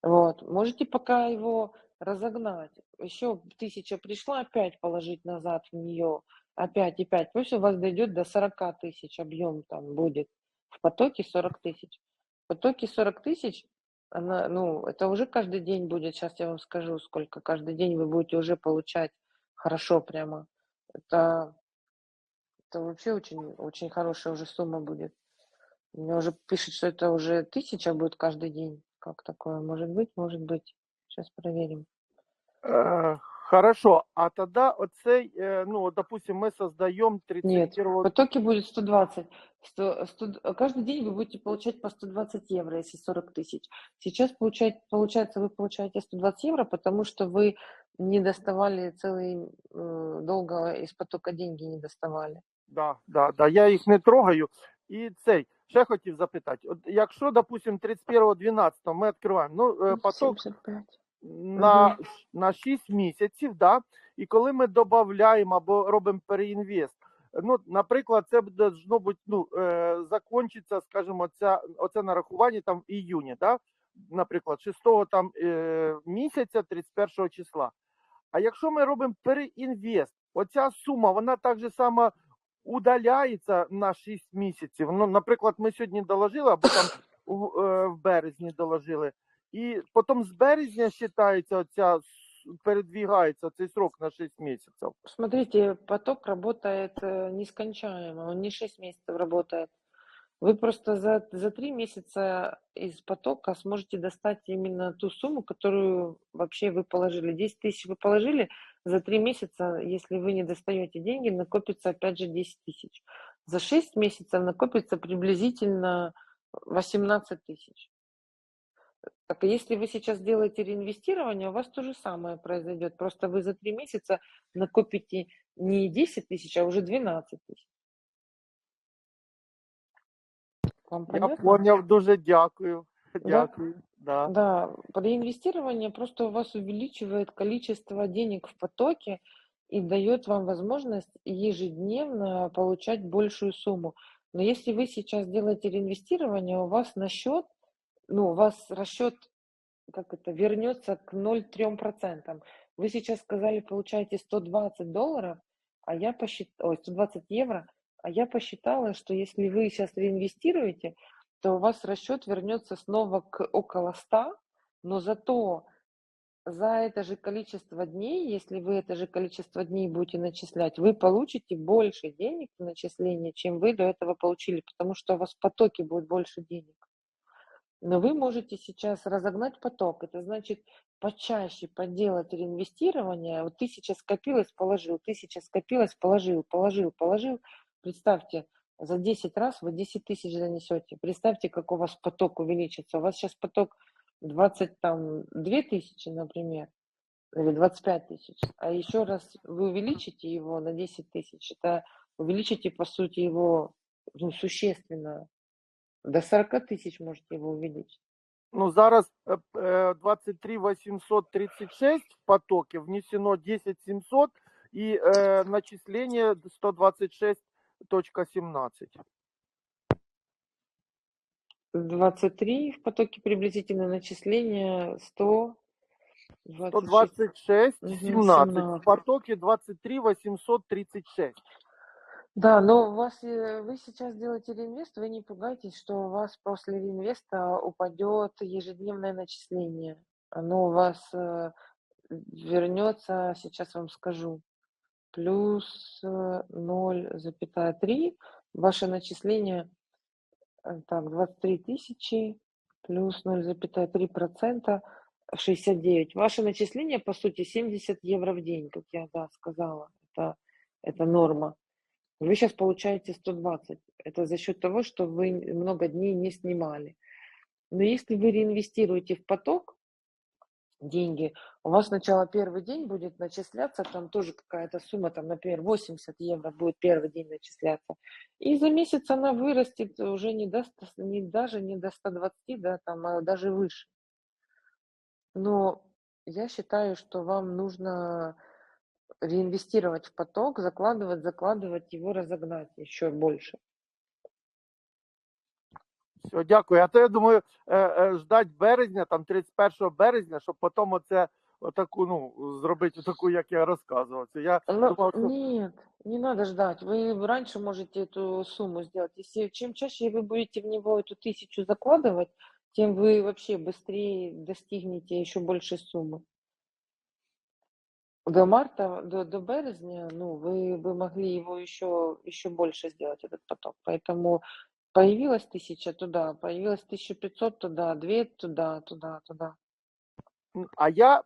Вот, можете пока его разогнать. Еще 1000 пришла, опять положить назад в нее, опять и 5. Пусть у вас дойдет до 40 тысяч объем там будет. В потоке 40 тысяч. В потоке 40 тысяч, она, ну, это уже каждый день будет. Сейчас я вам скажу, сколько каждый день вы будете уже получать хорошо прямо. Это вообще очень, очень хорошая уже сумма будет. Мне уже пишет, что это уже 1000 будет каждый день. Как такое? Может быть, может быть. Сейчас проверим. Хорошо, а тогда оцей, ну, допустим, мы создаем Нет, 31... в потоке будет 120. Каждый день вы будете получать по 120 евро, если 40 тысяч. Сейчас получается, вы получаете 120 евро, потому что вы не доставали долго из потока деньги не доставали. Да, я їх не трогаю. І ще хотів запитати, от якщо, допустим, 31.12 ми відкриваємо, ну, поток 75. на 6 місяців, да, і коли ми додаємо або робимо переінвест, ну, наприклад, це должно бути, ну, закінчиться, скажімо, оце нарахування там в іюні, да, наприклад, 6-го там місяця, 31 числа. А якщо ми робимо переінвест, оця сума, вона так же само удаляється на 6 місяців. Ну, наприклад, ми сьогодні доложили, або там в березні доложили, і потім з березня вважається, передвигається цей срок на 6 місяців. Смотрите, поток работает нескончаемо, он не 6 месяцев работает. Вы просто за 3 месяца из потока сможете достать именно ту сумму, которую вообще вы положили. 10 тысяч вы положили, за 3 месяца, если вы не достаете деньги, накопится опять же 10 тысяч. За 6 месяцев накопится приблизительно 18 тысяч. Так если вы сейчас делаете реинвестирование, у вас то же самое произойдет. Просто вы за 3 месяца накопите не 10 тысяч, а уже 12 тысяч. Вам Я понятно? поняв, дуже дякую. Да? Дякую. Да. Да, реинвестирование просто у вас увеличивает количество денег в потоке и дает вам возможность ежедневно получать большую сумму. Но если вы сейчас делаете реинвестирование, у вас на счет, у вас расчет, как это, вернется к 0,3%. Вы сейчас сказали, получаете $120, а я посчитала, 120 евро, а я посчитала, что если вы сейчас реинвестируете, то у вас расчет вернется снова к около 100, но зато за это же количество дней, если вы это же количество дней будете начислять, вы получите больше денег на начисление, чем вы до этого получили, потому что у вас в потоке будет больше денег. Но вы можете сейчас разогнать поток. Это значит почаще поделать реинвестирование. Вот 1000 скопилось, положил, 1000 скопилось, положил. Представьте, за 10 раз вы 10 тысяч занесете. Представьте, как у вас поток увеличится. У вас сейчас поток 22 тысячи, например, или 25 тысяч. А еще раз вы увеличите его на 10 тысяч. Это увеличите, по сути, его существенно. До 40 тысяч можете его увеличить. Ну, зараз 23 836 в потоке, внесено 10 700 и начисление 126.17. 23 в потоке приблизительно, начисление 126 17. В потоке 23 836. Да, но у вас, вы сейчас делаете реинвест, вы не пугайтесь, что у вас после реинвеста упадет ежедневное начисление. Оно у вас вернется, сейчас вам скажу, плюс 0,3. Ваше начисление, так, 23 тысячи плюс 0,3%, 69. Ваше начисление, по сути, 70 евро в день, как я сказала. Это норма. Вы сейчас получаете 120. Это за счет того, что вы много дней не снимали. Но если вы реинвестируете в поток деньги, у вас сначала первый день будет начисляться, там тоже какая-то сумма, там, например, 80 евро будет первый день начисляться. И за месяц она вырастет уже даже не до 120, да, там, а даже выше. Но я считаю, что вам нужно реинвестировать в поток, закладывать его, разогнать еще больше. Все, дякую. А то я думаю, ждать березня, там 31 березня, щоб потім отаку, зробити таку, як я розказував. Я думав, що... Нет, не надо ждать. Вы раньше можете эту сумму сделать. Чем чаще вы будете в него эту 1000 закладывать, тем вы вообще быстрее достигнете еще большей суммы. До марта, до березня, вы бы могли его еще больше сделать, этот поток. Поэтому появилась 1000 туда, появилась 1500 туда, 2 туда. А я,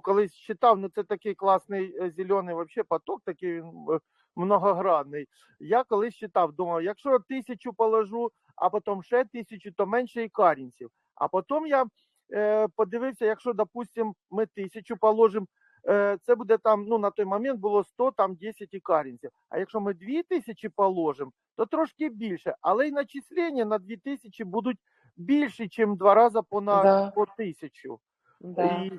колись читав, це такий класний зелений вообще поток, такий многогранний. Я колись читав, думав, якщо 1000 положу, а потім ще 1000, то менше ікарінців. А потім я подивився, якщо, допустим, ми 1000 положимо, це буде там, на той момент було 100, там 10 ікарінців. А якщо ми 2000 положимо, то трошки більше. Але й начислення на 2000 будуть більші, ніж 2 рази по 1000. Да.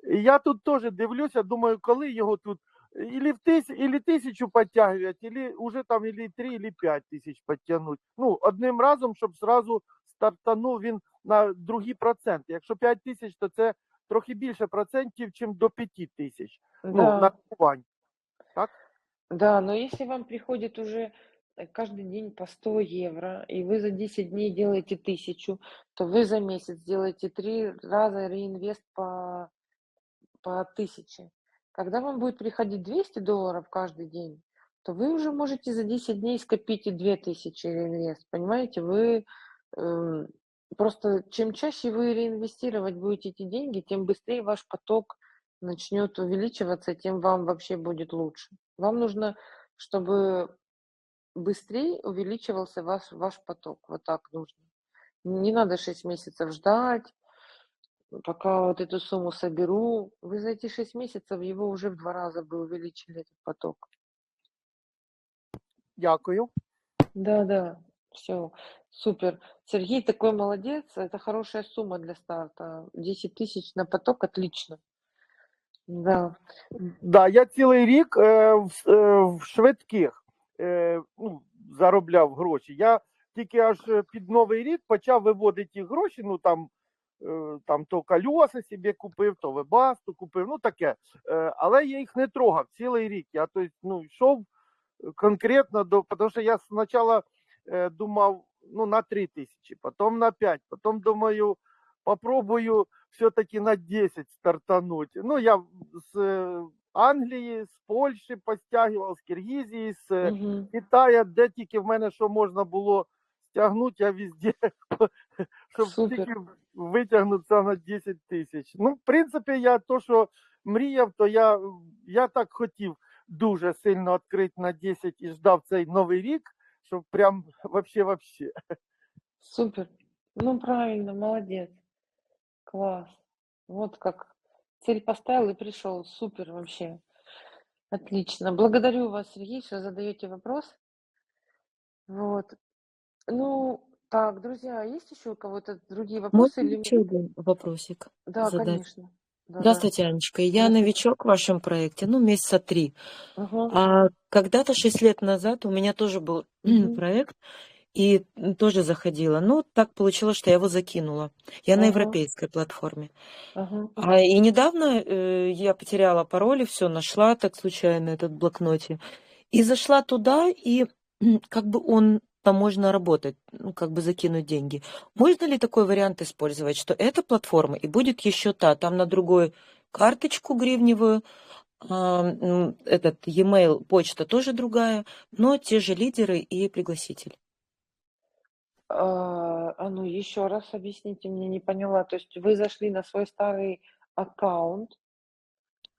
І я тут теж дивлюся, думаю, коли його тут ілі 1000 підтягують, ілі 3, ілі 5 тисяч підтягнуть. Одним разом, щоб зразу стартанув він на другі проценти. Якщо 5 тисяч, то це трохи більше процентів, ніж до 5 тисяч. Да. На рахувань. Так? Да, но если вам приходит уже каждый день по 100 евро, и вы за 10 дней делаете 1000, то вы за месяц делаете 3 раза реинвест по 1000. Когда вам будет приходить $200 каждый день, то вы уже можете за 10 дней скопить и 2000 реинвест. Понимаете, вы просто чем чаще вы реинвестировать будете эти деньги, тем быстрее ваш поток начнет увеличиваться, тем вам вообще будет лучше. Вам нужно, чтобы быстрее увеличивался ваш поток. Вот так нужно. Не надо 6 месяцев ждать, пока вот эту сумму соберу. Вы за эти 6 месяцев его уже в 2 раза бы увеличили, этот поток. Дякую. Да, все, супер. Сергей такой молодец, это хорошая сумма для старта. 10 тысяч на поток, отлично. Да. Да, я цілий рік в швидких заробляв гроші. Я тільки аж під Новий рік почав виводити ті гроші, ну там то колеса собі купив, то вебасту купив, ну таке. Але я їх не трогав цілий рік. Я йшов конкретно тому що я спочатку думав, на 3 тисячі, потім на 5, потім думаю, попробую все-таки на 10 стартануть. Ну, я з Англії, з Польщі постягував, з Киргизії, з Китаю, де тільки в мене що можна було стягнути, я везде, щоб Супер. тільки витягнутися на 10 тисяч. Ну, в принципі, я то, що мріяв, то я так хотів дуже сильно відкрити на 10 і ждав цей новий рік, щоб прям вообще. Супер. Ну, правильно, молодец. Класс. Вот как. Цель поставил и пришел. Супер вообще. Отлично. Благодарю вас, Сергей, что задаете вопрос. Вот. Ну, так, друзья, есть еще у кого-то другие вопросы? Можно Или... еще один вопросик Да, задать? конечно. Да. Здравствуйте, Анечка. Я Здравствуйте. новичок в вашем проекте, месяца 3. Ага. А когда-то 6 лет назад у меня тоже был проект, и тоже заходила. Но так получилось, что я его закинула. Я на Ага. европейской платформе. Ага. И недавно я потеряла пароль, и все, нашла так случайно этот в блокноте. И зашла туда, и как бы там можно работать, как бы закинуть деньги. Можно ли такой вариант использовать, что эта платформа и будет еще там на другой карточку гривневую, этот e-mail, почта тоже другая, но те же лидеры и пригласитель. Ну еще раз объясните, мне не поняла. То есть вы зашли на свой старый аккаунт,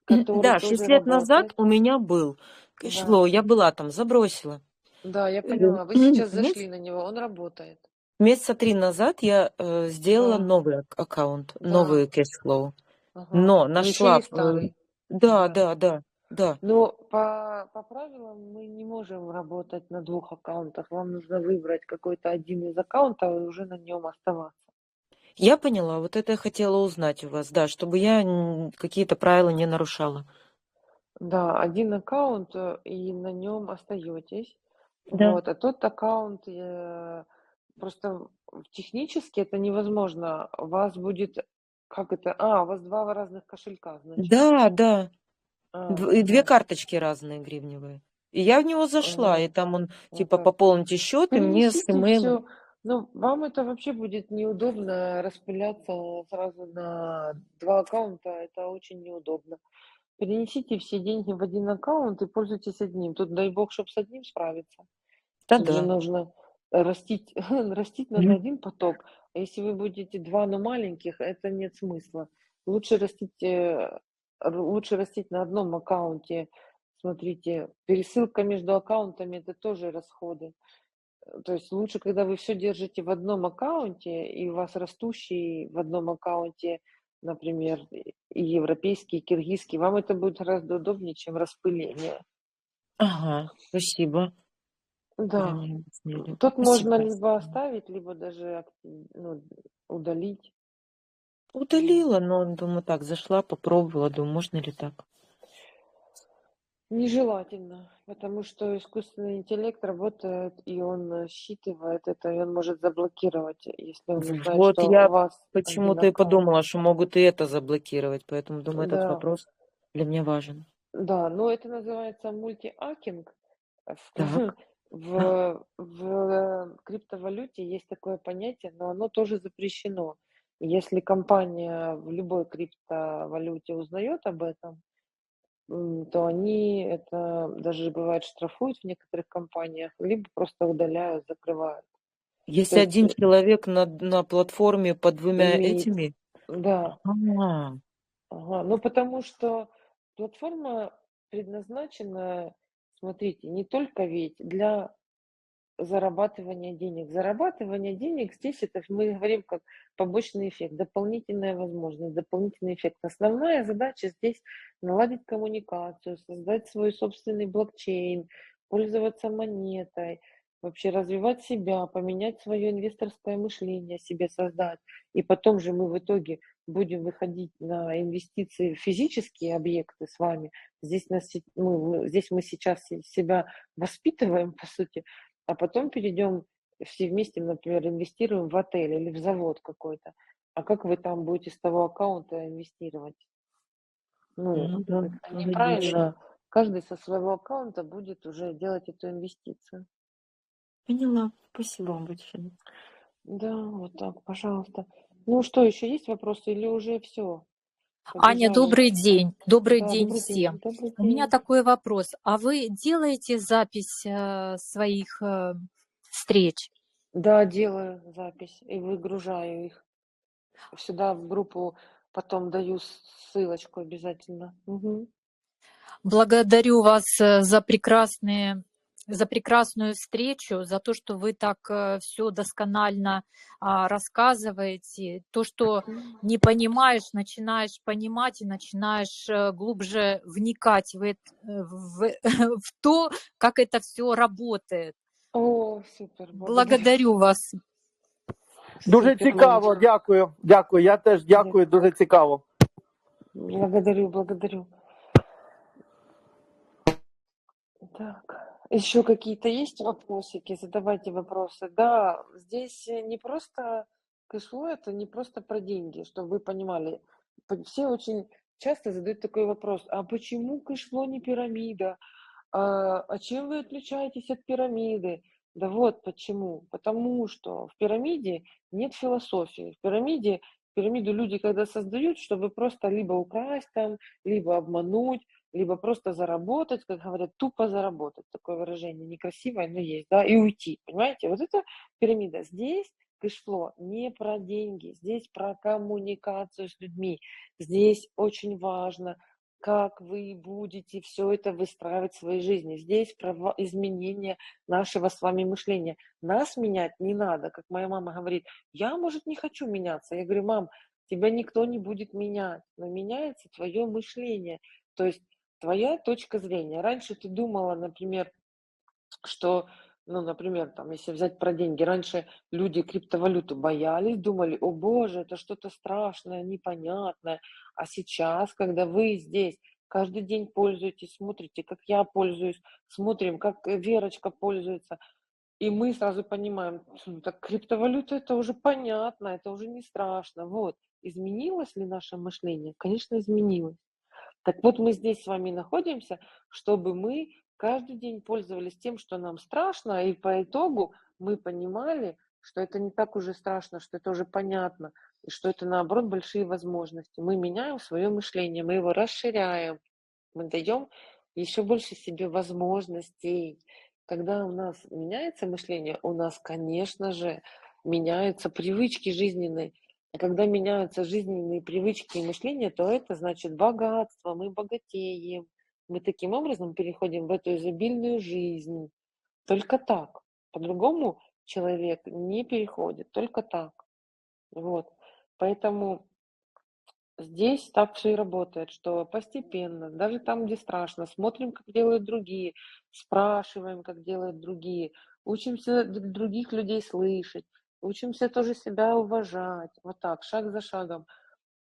который Да, тоже 6 лет назад работает. у меня был кэшфлоу, я была там, забросила. Да, я поняла. Вы сейчас зашли на него, он работает. Месяца 3 назад я сделала Да. новый аккаунт, Да. новый кэшфлоу. Ага. Но Но еще нашла... не старый. Да. Но по правилам мы не можем работать на 2 аккаунтах. Вам нужно выбрать какой-то один из аккаунтов и уже на нем оставаться. Я поняла, вот это я хотела узнать у вас, да, чтобы я какие-то правила не нарушала. Да, один аккаунт, и на нем остаетесь. Да. Вот, а тот аккаунт, просто технически это невозможно. У вас будет, как это? У вас 2 разных кошелька, значит. Да. И 2 да. карточки разные гривневые. И я в него зашла, и там он, типа, так. пополните счет, и мне с Перенесите имейлом... всё. Ну, вам это вообще будет неудобно распыляться сразу на 2 аккаунта. Это очень неудобно. Перенесите все деньги в один аккаунт и пользуйтесь одним. Тут, дай бог, чтоб с одним справиться. Тут же Да. нужно растить надо один поток. А если вы будете 2, но маленьких, это нет смысла. Лучше растить на одном аккаунте. Смотрите, пересылка между аккаунтами — это тоже расходы. То есть лучше, когда вы все держите в одном аккаунте, и у вас растущий в одном аккаунте, например, и европейский, и киргизский, вам это будет гораздо удобнее, чем распыление. Ага, спасибо. Да. Правильно объяснили. Тут Спасибо. можно либо оставить, либо даже удалить. Удалила, но, думаю, так, зашла, попробовала, думаю, можно ли так. Нежелательно, потому что искусственный интеллект работает, и он считывает это, и он может заблокировать, если он узнает, Вот что я у вас один почему-то и аккаунт. подумала, что могут и это заблокировать, поэтому, думаю, этот Да. вопрос для меня важен. Да, но это называется мультиакинг. Так. В криптовалюте есть такое понятие, но оно тоже запрещено. Если компания в любой криптовалюте узнает об этом, то они это даже бывает штрафуют в некоторых компаниях, либо просто удаляют, закрывают. Если То есть один человек на платформе под 2 имеет, этими... да. Ага. Ага. Ну, потому что платформа предназначена, смотрите, не только ведь для зарабатывания денег. Зарабатывание денег здесь это мы говорим как побочный эффект, дополнительная возможность, дополнительный эффект. Основная задача здесь наладить коммуникацию, создать свой собственный блокчейн, пользоваться монетой, вообще развивать себя, поменять свое инвесторское мышление себе создать. И потом же мы в итоге будем выходить на инвестиции в физические объекты с вами. Здесь мы сейчас себя воспитываем, по сути, а потом перейдем все вместе, например, инвестируем в отель или в завод какой-то. А как вы там будете с того аккаунта инвестировать? Ну да, Это логично. неправильно. Каждый со своего аккаунта будет уже делать эту инвестицию. Поняла. Спасибо вам большое. Да, вот так, пожалуйста. Ну что, еще есть вопросы или уже все? Аня, добрый день. Добрый Да, день добрый всем. день, добрый У меня день. такой вопрос. А вы делаете запись своих встреч? Да, делаю запись и выгружаю их сюда в группу, потом даю ссылочку обязательно. Мгм. Благодарю вас за прекрасную встречу, за то, что вы так все досконально рассказываете. То, что не понимаешь, начинаешь понимать и начинаешь глубже вникать в то, как это все работает. О, супер, Благодарю вас. Дуже Супер, цікаво, Леночка. дякую. Дякую. Я теж дякую, дуже цікаво. Благодарю. Так, еще какие-то есть вопросики? Задавайте вопросы. Да, здесь не просто кэшфлоу, это не просто про деньги, чтобы вы понимали. Все очень часто задают такой вопрос, а почему кэшфлоу не пирамида? А чем вы отличаетесь от пирамиды? Да вот почему. Потому что в пирамиде нет философии. Пирамиду люди когда создают, чтобы просто либо украсть там, либо обмануть, либо просто заработать, как говорят, тупо заработать. Такое выражение некрасивое, но есть, да, и уйти. Понимаете? Вот это пирамида. Здесь кэшфлоу не про деньги, здесь про коммуникацию с людьми. Здесь очень важно, как вы будете все это выстраивать в своей жизни. Здесь про изменение нашего с вами мышления. Нас менять не надо, как моя мама говорит. Я, может, не хочу меняться. Я говорю, мам, тебя никто не будет менять, но меняется твое мышление. То есть твоя точка зрения. Раньше ты думала, например, что, например, там, если взять про деньги, раньше люди криптовалюту боялись, думали, о боже, это что-то страшное, непонятное. А сейчас, когда вы здесь каждый день пользуетесь, смотрите, как я пользуюсь, смотрим, как Верочка пользуется, и мы сразу понимаем, так криптовалюта это уже понятно, это уже не страшно. Вот, изменилось ли наше мышление? Конечно, изменилось. Так вот, мы здесь с вами находимся, чтобы мы каждый день пользовались тем, что нам страшно, и по итогу мы понимали, что это не так уже страшно, что это уже понятно, и что это, наоборот, большие возможности. Мы меняем свое мышление, мы его расширяем, мы даем еще больше себе возможностей. Когда у нас меняется мышление, у нас, конечно же, меняются привычки жизненные. А когда меняются жизненные привычки и мышление, то это значит богатство, мы богатеем. Мы таким образом переходим в эту изобильную жизнь. Только так. По-другому человек не переходит, только так. Вот. Поэтому здесь так все и работает, что постепенно, даже там, где страшно, смотрим, как делают другие, спрашиваем, как делают другие, учимся других людей слышать, учимся тоже себя уважать. Вот так, шаг за шагом.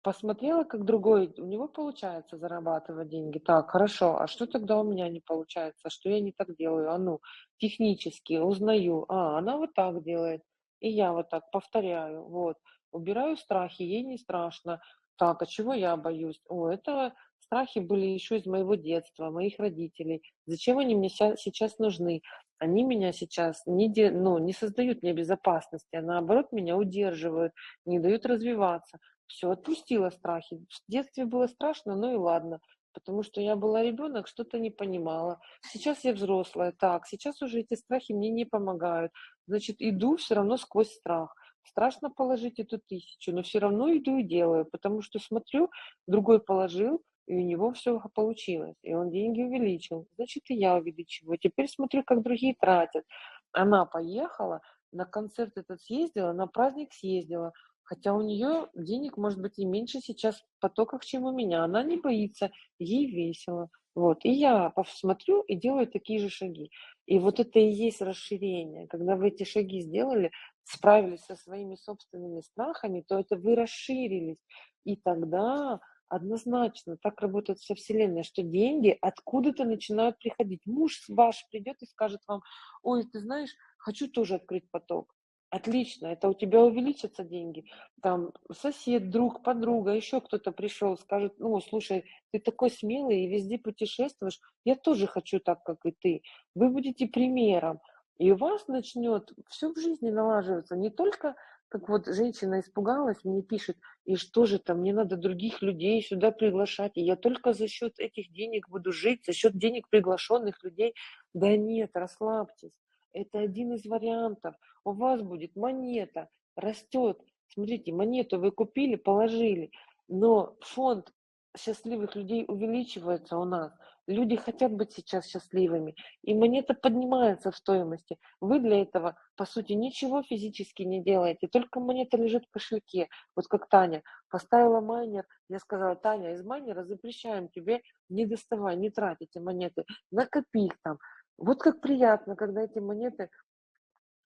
Посмотрела, как другой, у него получается зарабатывать деньги. Так, хорошо, а что тогда у меня не получается? Что я не так делаю? Технически узнаю. Она вот так делает. И я вот так повторяю. Вот. Убираю страхи, ей не страшно. Так, а чего я боюсь? Это страхи были еще из моего детства, моих родителей. Зачем они мне сейчас нужны? Они меня сейчас не создают мне безопасности, а наоборот меня удерживают, не дают развиваться. Все, отпустила страхи. В детстве было страшно, ну и ладно, потому что я была ребенок, что-то не понимала. Сейчас я взрослая, так, сейчас уже эти страхи мне не помогают. Значит, иду все равно сквозь страх. Страшно положить эту 1000, но все равно иду и делаю, потому что смотрю, другой положил, и у него все получилось, и он деньги увеличил. Значит, и я увеличиваю. Теперь смотрю, как другие тратят. Она поехала, на концерт этот съездила, на праздник съездила, хотя у нее денег, может быть, и меньше сейчас в потоках, чем у меня. Она не боится, ей весело. Вот. И я посмотрю и делаю такие же шаги. И вот это и есть расширение. Когда вы эти шаги сделали, справились со своими собственными страхами, то это вы расширились. И тогда однозначно так работает вся Вселенная, что деньги откуда-то начинают приходить. Муж ваш придет и скажет вам: ой, ты знаешь, хочу тоже открыть поток. Отлично, это у тебя увеличатся деньги. Там сосед, друг, подруга, еще кто-то пришел, скажет: ну, слушай, ты такой смелый и везде путешествуешь, я тоже хочу так, как и ты. Вы будете примером. И у вас начнет все в жизни налаживаться. Не только, как вот женщина испугалась, мне пишет: и что же там, мне надо других людей сюда приглашать, и я только за счет этих денег буду жить, за счет денег приглашенных людей. Да нет, расслабьтесь. Это один из вариантов. У вас будет монета, растет. Смотрите, монету вы купили, положили, но фонд счастливых людей увеличивается у нас. Люди хотят быть сейчас счастливыми, и монета поднимается в стоимости. Вы для этого, по сути, ничего физически не делаете, только монета лежит в кошельке. Вот как Таня поставила майнер, я сказала: Таня, из майнера запрещаем тебе, не доставай, не трать эти монеты, накопи их там. Вот как приятно, когда эти монеты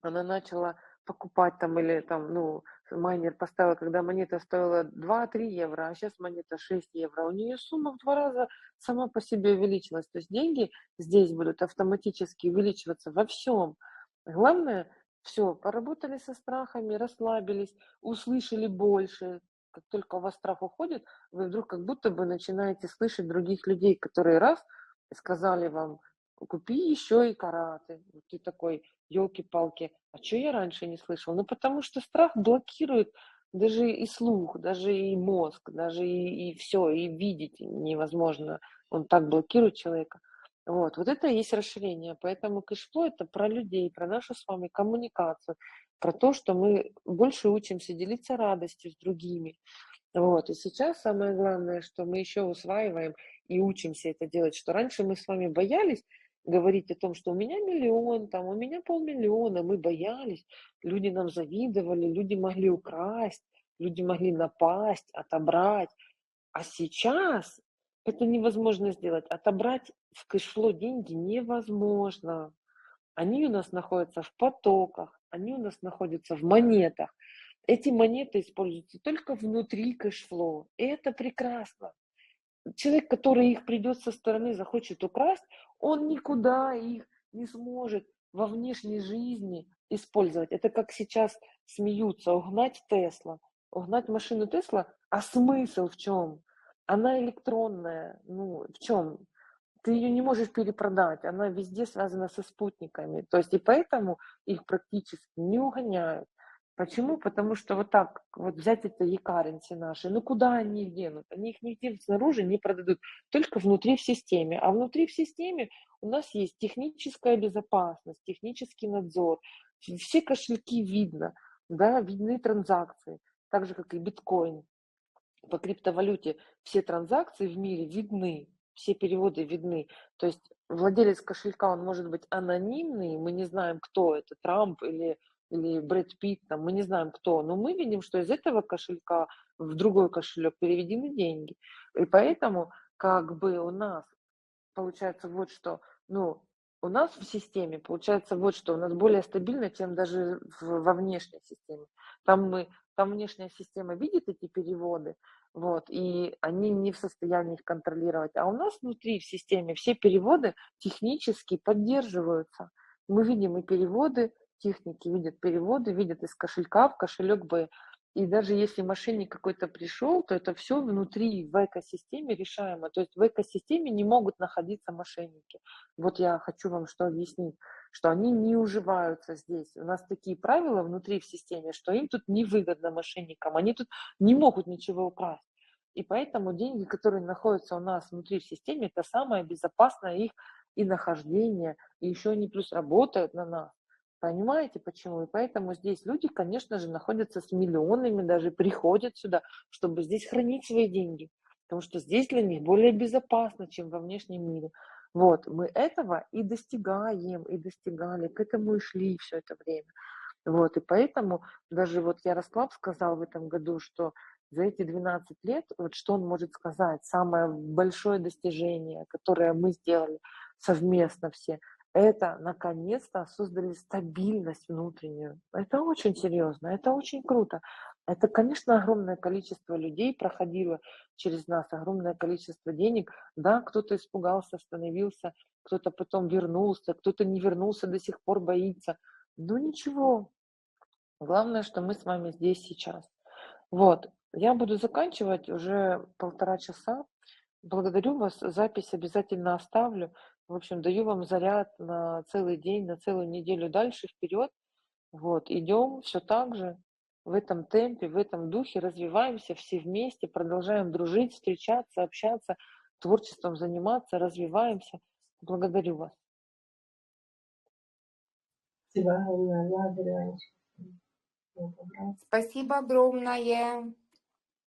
она начала покупать там, или там, ну, майнер поставила, когда монета стоила 2-3 евро, а сейчас монета 6 евро. У нее сумма в 2 раза сама по себе увеличилась. То есть деньги здесь будут автоматически увеличиваться во всем. Главное, все, поработали со страхами, расслабились, услышали больше. Как только у вас страх уходит, вы вдруг как будто бы начинаете слышать других людей, которые раз сказали вам: купи еще и караты. Вот ты такой: елки-палки, а что я раньше не слышал? Ну, потому что страх блокирует даже и слух, даже и мозг, даже и все, и видеть невозможно. Он так блокирует человека. Вот это и есть расширение. Поэтому кэшфлоу — это про людей, про нашу с вами коммуникацию, про то, что мы больше учимся делиться радостью с другими. Вот. И сейчас самое главное, что мы еще усваиваем и учимся это делать, что раньше мы с вами боялись говорить о том, что у меня миллион, там, у меня 500 000, мы боялись, люди нам завидовали, люди могли украсть, люди могли напасть, отобрать. А сейчас это невозможно сделать. Отобрать в кэшфлоу деньги невозможно. Они у нас находятся в потоках, они у нас находятся в монетах. Эти монеты используются только внутри кэшфлоу. И это прекрасно. Человек, который их придет со стороны, захочет украсть, он никуда их не сможет во внешней жизни использовать. Это как сейчас смеются: угнать Тесла, угнать машину Тесла. А смысл в чем? Она электронная. Ну, в чем? Ты ее не можешь перепродать. Она везде связана со спутниками. То есть и поэтому их практически не угоняют. Почему? Потому что вот так вот взять это e-currency наши, ну куда они их денут? Они их нигде снаружи не продадут, только внутри в системе. А внутри в системе у нас есть техническая безопасность, технический надзор. Все кошельки видно, да, видны транзакции, так же, как и биткоин. По криптовалюте все транзакции в мире видны, все переводы видны. То есть владелец кошелька, он может быть анонимный, мы не знаем, кто это, Трамп или Брэд Питт, там, мы не знаем, кто, но мы видим, что из этого кошелька в другой кошелек переведены деньги. И поэтому как бы у нас получается вот что, ну, у нас в системе получается вот что, у нас более стабильно, чем даже во внешней системе. Там внешняя система видит эти переводы, вот, и они не в состоянии их контролировать. А у нас внутри в системе все переводы технически поддерживаются. Мы видим и переводы, техники видят переводы, видят из кошелька в кошелек Б. И даже если мошенник какой-то пришел, то это все внутри в экосистеме решаемо. То есть в экосистеме не могут находиться мошенники. Вот я хочу вам что объяснить, что они не уживаются здесь. У нас такие правила внутри в системе, что им тут невыгодно мошенникам, они тут не могут ничего украсть. И поэтому деньги, которые находятся у нас внутри в системе, это самое безопасное их и нахождение, и еще они плюс работают на нас. Понимаете, почему? И поэтому здесь люди, конечно же, находятся с миллионами, даже приходят сюда, чтобы здесь хранить свои деньги, потому что здесь для них более безопасно, чем во внешнем мире. Вот, мы этого и достигаем, и достигали, к этому и шли все это время. Вот, и поэтому даже вот Ярослав сказал в этом году, что за эти 12 лет, вот что он может сказать, самое большое достижение, которое мы сделали совместно все, это наконец-то создали стабильность внутреннюю. Это очень серьезно, это очень круто. Это, конечно, огромное количество людей проходило через нас, огромное количество денег. Да, кто-то испугался, остановился, кто-то потом вернулся, кто-то не вернулся, до сих пор боится. Ну ничего, главное, что мы с вами здесь сейчас. Вот, я буду заканчивать уже 1,5 часа. Благодарю вас, запись обязательно оставлю. В общем, даю вам заряд на целый день, на целую неделю дальше, вперед. Вот, идем все так же, в этом темпе, в этом духе, развиваемся все вместе, продолжаем дружить, встречаться, общаться, творчеством заниматься, развиваемся. Благодарю вас. Спасибо огромное, благодарю, Анечка. Спасибо огромное.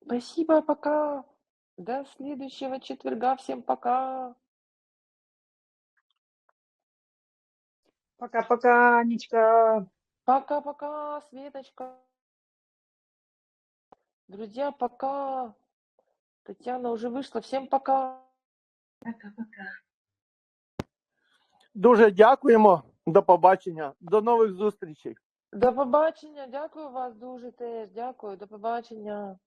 Спасибо, пока. До следующего четверга. Всем пока. Пока-пока, Анечка. Пока-пока, Светочка. Друзья, пока. Татьяна уже вышла. Всем пока. Пока-пока. Дуже дякуємо. До побачення. До нових зустрічей. До побачення. Дякую вас дуже теж. Дякую. До побачення.